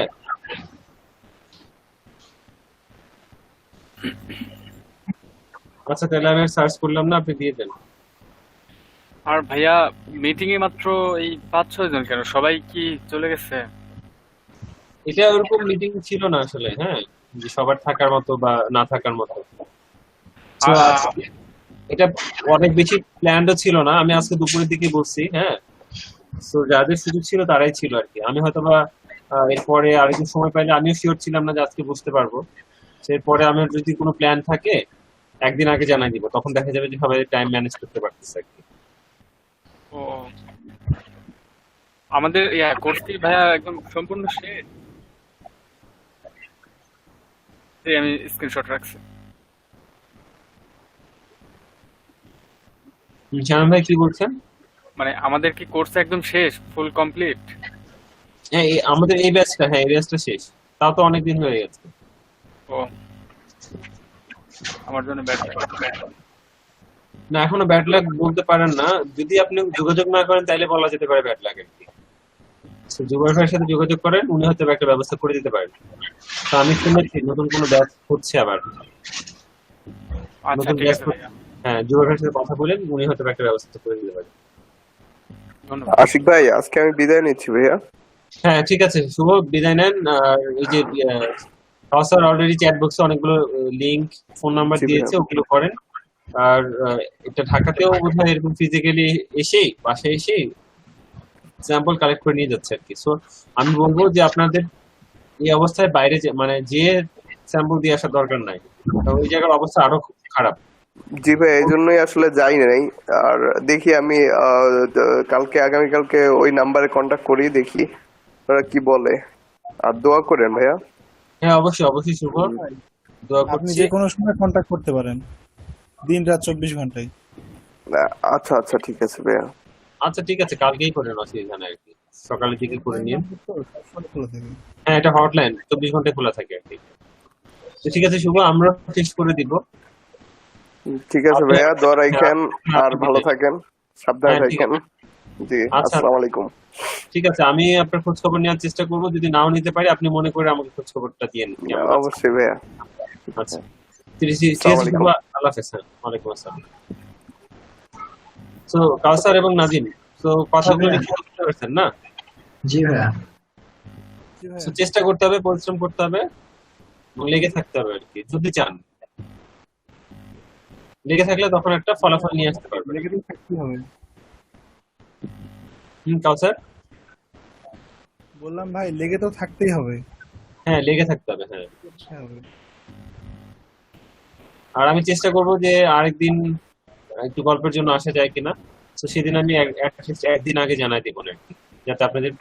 আচ্ছা, তাহলে আমি সার্চ করলাম না, আপনি দিয়ে দেন। আর ভাইয়া মিটিং এ মাত্র এই 5-6 জন, কেন সবাই কি চলে গেছে? এটা ওরকম মিটিং ছিল না আসলে, হ্যাঁ, যে সবার থাকার মতো বা না থাকার মতো। So, আজকে এটা অনেক বেশি প্ল্যান্ডও ছিল না, আমি আজকে দুপুরের দিকে বলছি, হ্যাঁ। তো যাদের সুযোগ ছিল তারাই ছিল আর কি। আমি হয়তো বা এরপরে আরেকটু সময় পাইলে, আমিও শিওর ছিলাম না যে আজকে বুঝতে পারবো। এরপরে আমার যদি কোনো প্ল্যান থাকে একদিন আগে জানাই দিব, তখন দেখা যাবে যে সবাই টাইম ম্যানেজ করতে পারতেছে আর কি। ও, আমাদের কোর্স কি ভাইয়া একদম সম্পূর্ণ শেষ? এই আমি স্ক্রিনশট রাখছি। শাহান ভাই কি বলছেন? মানে আমাদের কি কোর্স একদম শেষ, ফুল কমপ্লিট? হ্যাঁ, আমাদের এই ব্যাচটা, হ্যাঁ এই ব্যাচটা শেষ, তাও তো অনেকদিন হয়ে গেছে। ও, আমার জন্য ব্যাড। না, এখনো ব্যাড লাক বলতে পারেন না, যদি আপনি যোগাযোগ না করেন তাইলে বলা যেতে পারে ব্যাড লাক আর কি। জুবাই ভাইয়ের সাথে যোগাযোগ করেন, উনি হয়তো একটা ব্যবস্থা করে দিতে পারেন। তো আমি শুনেছি নতুন কোনো ব্যাচ হচ্ছে আবার, আচ্ছা নতুন ঠিক ব্যাচ। আছে ভাইয়া, হ্যাঁ, জুবাই ভাইয়ের সাথে কথা বলেন, উনি হয়তো একটা ব্যবস্থা করে দিতে পারেন। ধন্যবাদ। আশিক ভাই, আজকে আমি বিদায় নিচ্ছি ভাইয়া। হ্যাঁ ঠিক আছে, শুভ, বিদায় নেন। আর এই যে কাউসার অলরেডি চ্যাট বক্সে অনেকগুলো লিংক, ফোন নাম্বার জি ভাইয়া। দিয়েছে, ওগুলো করেন। আর এটা ঢাকাতেও বোধহয় এরকম ফিজিক্যালি এসেই, বাসায় এসেই স্যাম্পল কালেক্ট করে নিয়ে যাচ্ছে আর কি। সো আমি বলবো যে আপনাদের এই অবস্থায় বাইরে মানে যে স্যাম্পল দিয়ে আসার দরকার নাই, কারণ ওই জায়গার অবস্থা আরো খুব খারাপ। জি ভাই, এই জন্যই আসলে যাই নাই। আর দেখি আমি কালকে আগামীকালকে ওই নাম্বারে কন্ট্যাক্ট করি, দেখি ওরা কি বলে। আর দোয়া করেন ভাইয়া। হ্যাঁ অবশ্যই অবশ্যই শুভ, দোয়া আপনি করছি। যে কোনো সময় কন্ট্যাক্ট করতে পারেন, দিন রাত 24 ঘন্টায়। আচ্ছা আচ্ছা, ঠিক আছে ভাইয়া। আচ্ছা ঠিক আছে, কালকেই করেন, অসুবিধা নাই আর কি, সকালের দিকে করে নিন। সবসময় খোলা থাকে। হ্যাঁ, এটা হটলাইন 24 ঘন্টা খোলা থাকে আর কি। তো ঠিক আছে শুভ, আমরা টেস্ট করে দিব। ঠিক আছে ভাইয়া, দোয়া রাখেন। হ্যাঁ, আর ভালো থাকেন, সাবধানে হ্যাঁ, ঠিক থাকেন। জি, আচ্ছা আসসালামু আলাইকুম। ঠিক আছে, আমি আপনার খোঁজ খবর নেওয়ার চেষ্টা করব, যদি নাও নিতে পারি আপনি মনে করে আমাকে খোঁজ খবরটা দিয়ে নিন কেমন আছে। অবশ্যই ভাইয়া। আচ্ছা ঠিক আছে আসসালামু শুভ, আলাইকুম। আল্লাহ হাফেজ। হ্যাঁ, ওয়ালাইকুম আসসালাম। তো কাউসার এবং নাজিম, তো কথাগুলো জি লিখে বুঝতে পারছেন না? জি ভাইয়া। জি ভাই, So, চেষ্টা করতে হবে, পরিশ্রম করতে হবে, লেগে থাকতে হবে আর কি, যদি চান। লেগে থাকলে তখন একটা ফলাফল নিয়ে আসতে পারবেন। লেগে তো থাকতেই হবে। কাউসার, বললাম ভাই, লেগে তো থাকতেই হবে। হ্যাঁ লেগে থাকতে হবে, হ্যাঁ। করতে হবে। আর আমি চেষ্টা করব যে আরেকদিন একটু গল্পের জন্য আসা যায় কিনা। তো সেদিন আমি একদিন আগে জানাই দিব না আর কি, যাতে আপনাদের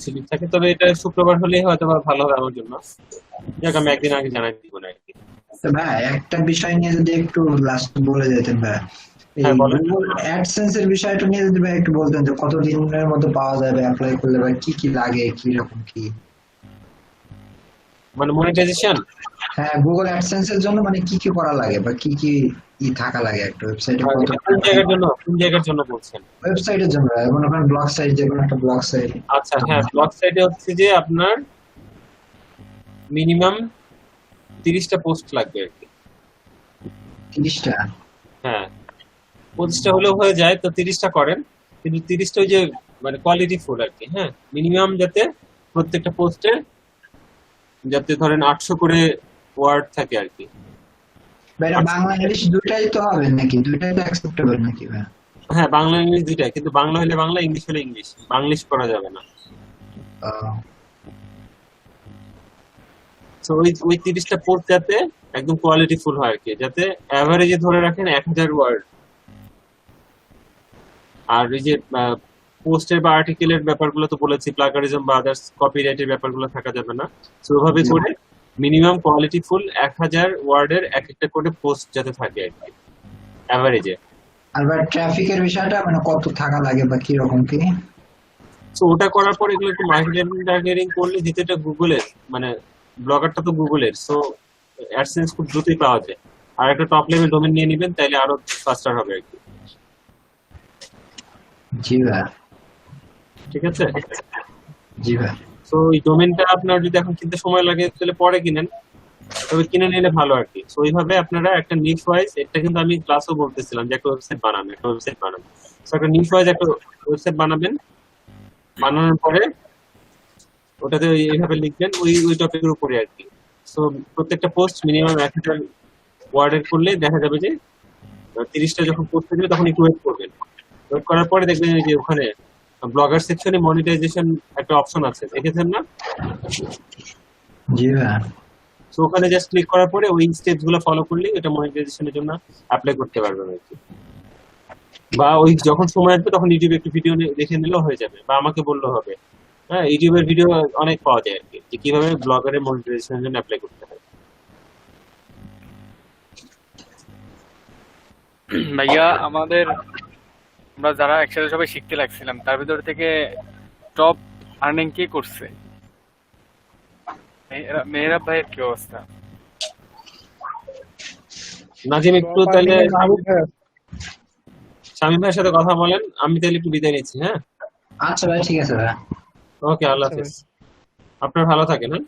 সুযোগ থাকে। তবে এটা শুক্রবার হলেই হয়তো বা ভালো হবে আমার জন্য। যাক, আমি একদিন আগে জানাই দিব না আর কি। তো ভাই একটা বিষয় নিয়ে যদি একটু লাস্ট বলে যেতেন ভাই, এই হ্যাঁ, বলেন। গুগল অ্যাডসেন্স এর বিষয়টা নিয়ে যদি ভাই একটু বলতেন, যে কত দিনের মধ্যে পাওয়া যাবে অ্যাপ্লাই করলে, বা কি কি লাগে, কি রকম কি। মানে মনিটাইজেশন। হ্যাঁ, গুগল অ্যাডসেন্স এর জন্য মানে কি কি করা লাগে, বা কি কি থাকা লাগে একটা ওয়েবসাইটে, কত কোন জায়গার জন্য বলছেন? ওয়েবসাইটের জন্য, মনে করেন ব্লগ সাইট, যে কোনো একটা ব্লগ সাইট। আচ্ছা হ্যাঁ, ব্লগ সাইটে হচ্ছে যে আপনার মিনিমাম 30টা পোস্ট লাগবে আর কি। 30টা? হ্যাঁ, 25টা হলেও হয়ে যায়, তো 30টা করেন। কিন্তু 30টা ওই যে মানে কোয়ালিটি ফুল আর কি। হ্যাঁ, মিনিমাম যাতে প্রত্যেকটা পোস্টে যাতে ধরেন 800 করে ওয়ার্ড থাকে আর কি। ভাই এটা বাংলা ইংলিশ দুটাই তো হবে নাকি? দুটাই তো অ্যাকসেপ্টেবল নাকি ভাই? হ্যাঁ, বাংলা ইংলিশ দুইটাই, কিন্তু বাংলা হলে বাংলা, ইংলিশ হলে ইংলিশ, বাংলিশ করা যাবে না। আহ, তো ওই 30টা পোস্ট যাতে একদম কোয়ালিটি ফুল হয় আর কি, যাতে অ্যাভারেজে ধরে রাখেন 1000 ওয়ার্ড। আর এই যে পোস্টের বা আর্টিকেলের ব্যাপারগুলো তো বলেছি, প্লাগারিজম বা আদার্স কপিরাইটের ব্যাপারগুলো থাকা যাবে না। তো ওভাবে করে মিনিমাম কোয়ালিটিফুল 1000 ওয়ার্ডের এক একটা করে পোস্ট যাতে থাকে আর কি, অ্যাভারেজে। আর ভাই ট্রাফিকের বিষয়টা মানে কত থাকা লাগে বা কি রকম কি? সো ওটা করার পর এগুলো একটু মার্কেটিং টার্গেটিং করলে, যেহেতু এটা গুগলের মানে ব্লগারটা তো গুগলের, সো অ্যাডসেন্স খুব দ্রুতই পাওয়া যায়। আর একটা টপ লেভেল ডোমেন নিয়ে নেবেন, তাইলে আরো ফাস্টার হবে আর কি। জি ভাই, ঠিক আছে? জি ভাই। সো এই ডোমেনটা আপনার যদি এখন কিনতে সময় লাগে তাহলে পরে কিনেন, তবে কিনে নিলে ভালো আর কি। সো এইভাবে আপনারা একটা নিশ ওয়াইজ, এটা কিন্তু আমি ক্লাসও বলতেছিলাম যে একটা ওয়েবসাইট বানান। সো একটা নিশ ওয়াইজ একটা ওয়েবসাইট বানাবেন, বানানোর পরে ওটাতে এইভাবে লিখবেন ওই টপিকের উপরে আর কি। সো প্রত্যেকটা পোস্ট মিনিমাম 1000 ওয়ার্ডের করলে দেখা যাবে যে 30টা যখন পোস্ট হয়ে তখন একটু ওয়েট করবেন। ওয়েট করার পরে দেখবেন যে ওখানে ব্লগার সেকশনে মনিটাইজেশন একটা অপশন আছে, দেখেছেন না? জি ভাই। তো ওখানে জাস্ট ক্লিক করার পরে ওই স্টেপস গুলো ফলো করলেই এটা মনিটাইজেশনের জন্য অ্যাপ্লাই করতে পারবেন আর কি। বা ওই যখন সময় আসবে তখন ইউটিউবে একটু ভিডিও দেখে নিলেও হয়ে যাবে, বা আমাকে বললেও হবে। হ্যাঁ, ইউটিউবের ভিডিও অনেক পাওয়া যায় আর কি, যে কিভাবে ব্লগারের মনিটাইজেশনের জন্য অ্যাপ্লাই করতে হয়। ভাইয়া আমরা যারা একসাথে সবাই শিখতে লাগছিলাম তার ভিতর থেকে টপ আর্নিং কে করছে? মেহরাব ভাইয়ের কি অবস্থা? নাজিম একটু তাহলে শামীম ভাইয়ের সাথে কথা বলেন, আমি তাহলে একটু বিদায় নিচ্ছি। হ্যাঁ, আচ্ছা ভাই, ঠিক আছে ভাই। ওকে, আল্লাহ হাফেজ। আপনার ভালো থাকেন। হ্যাঁ।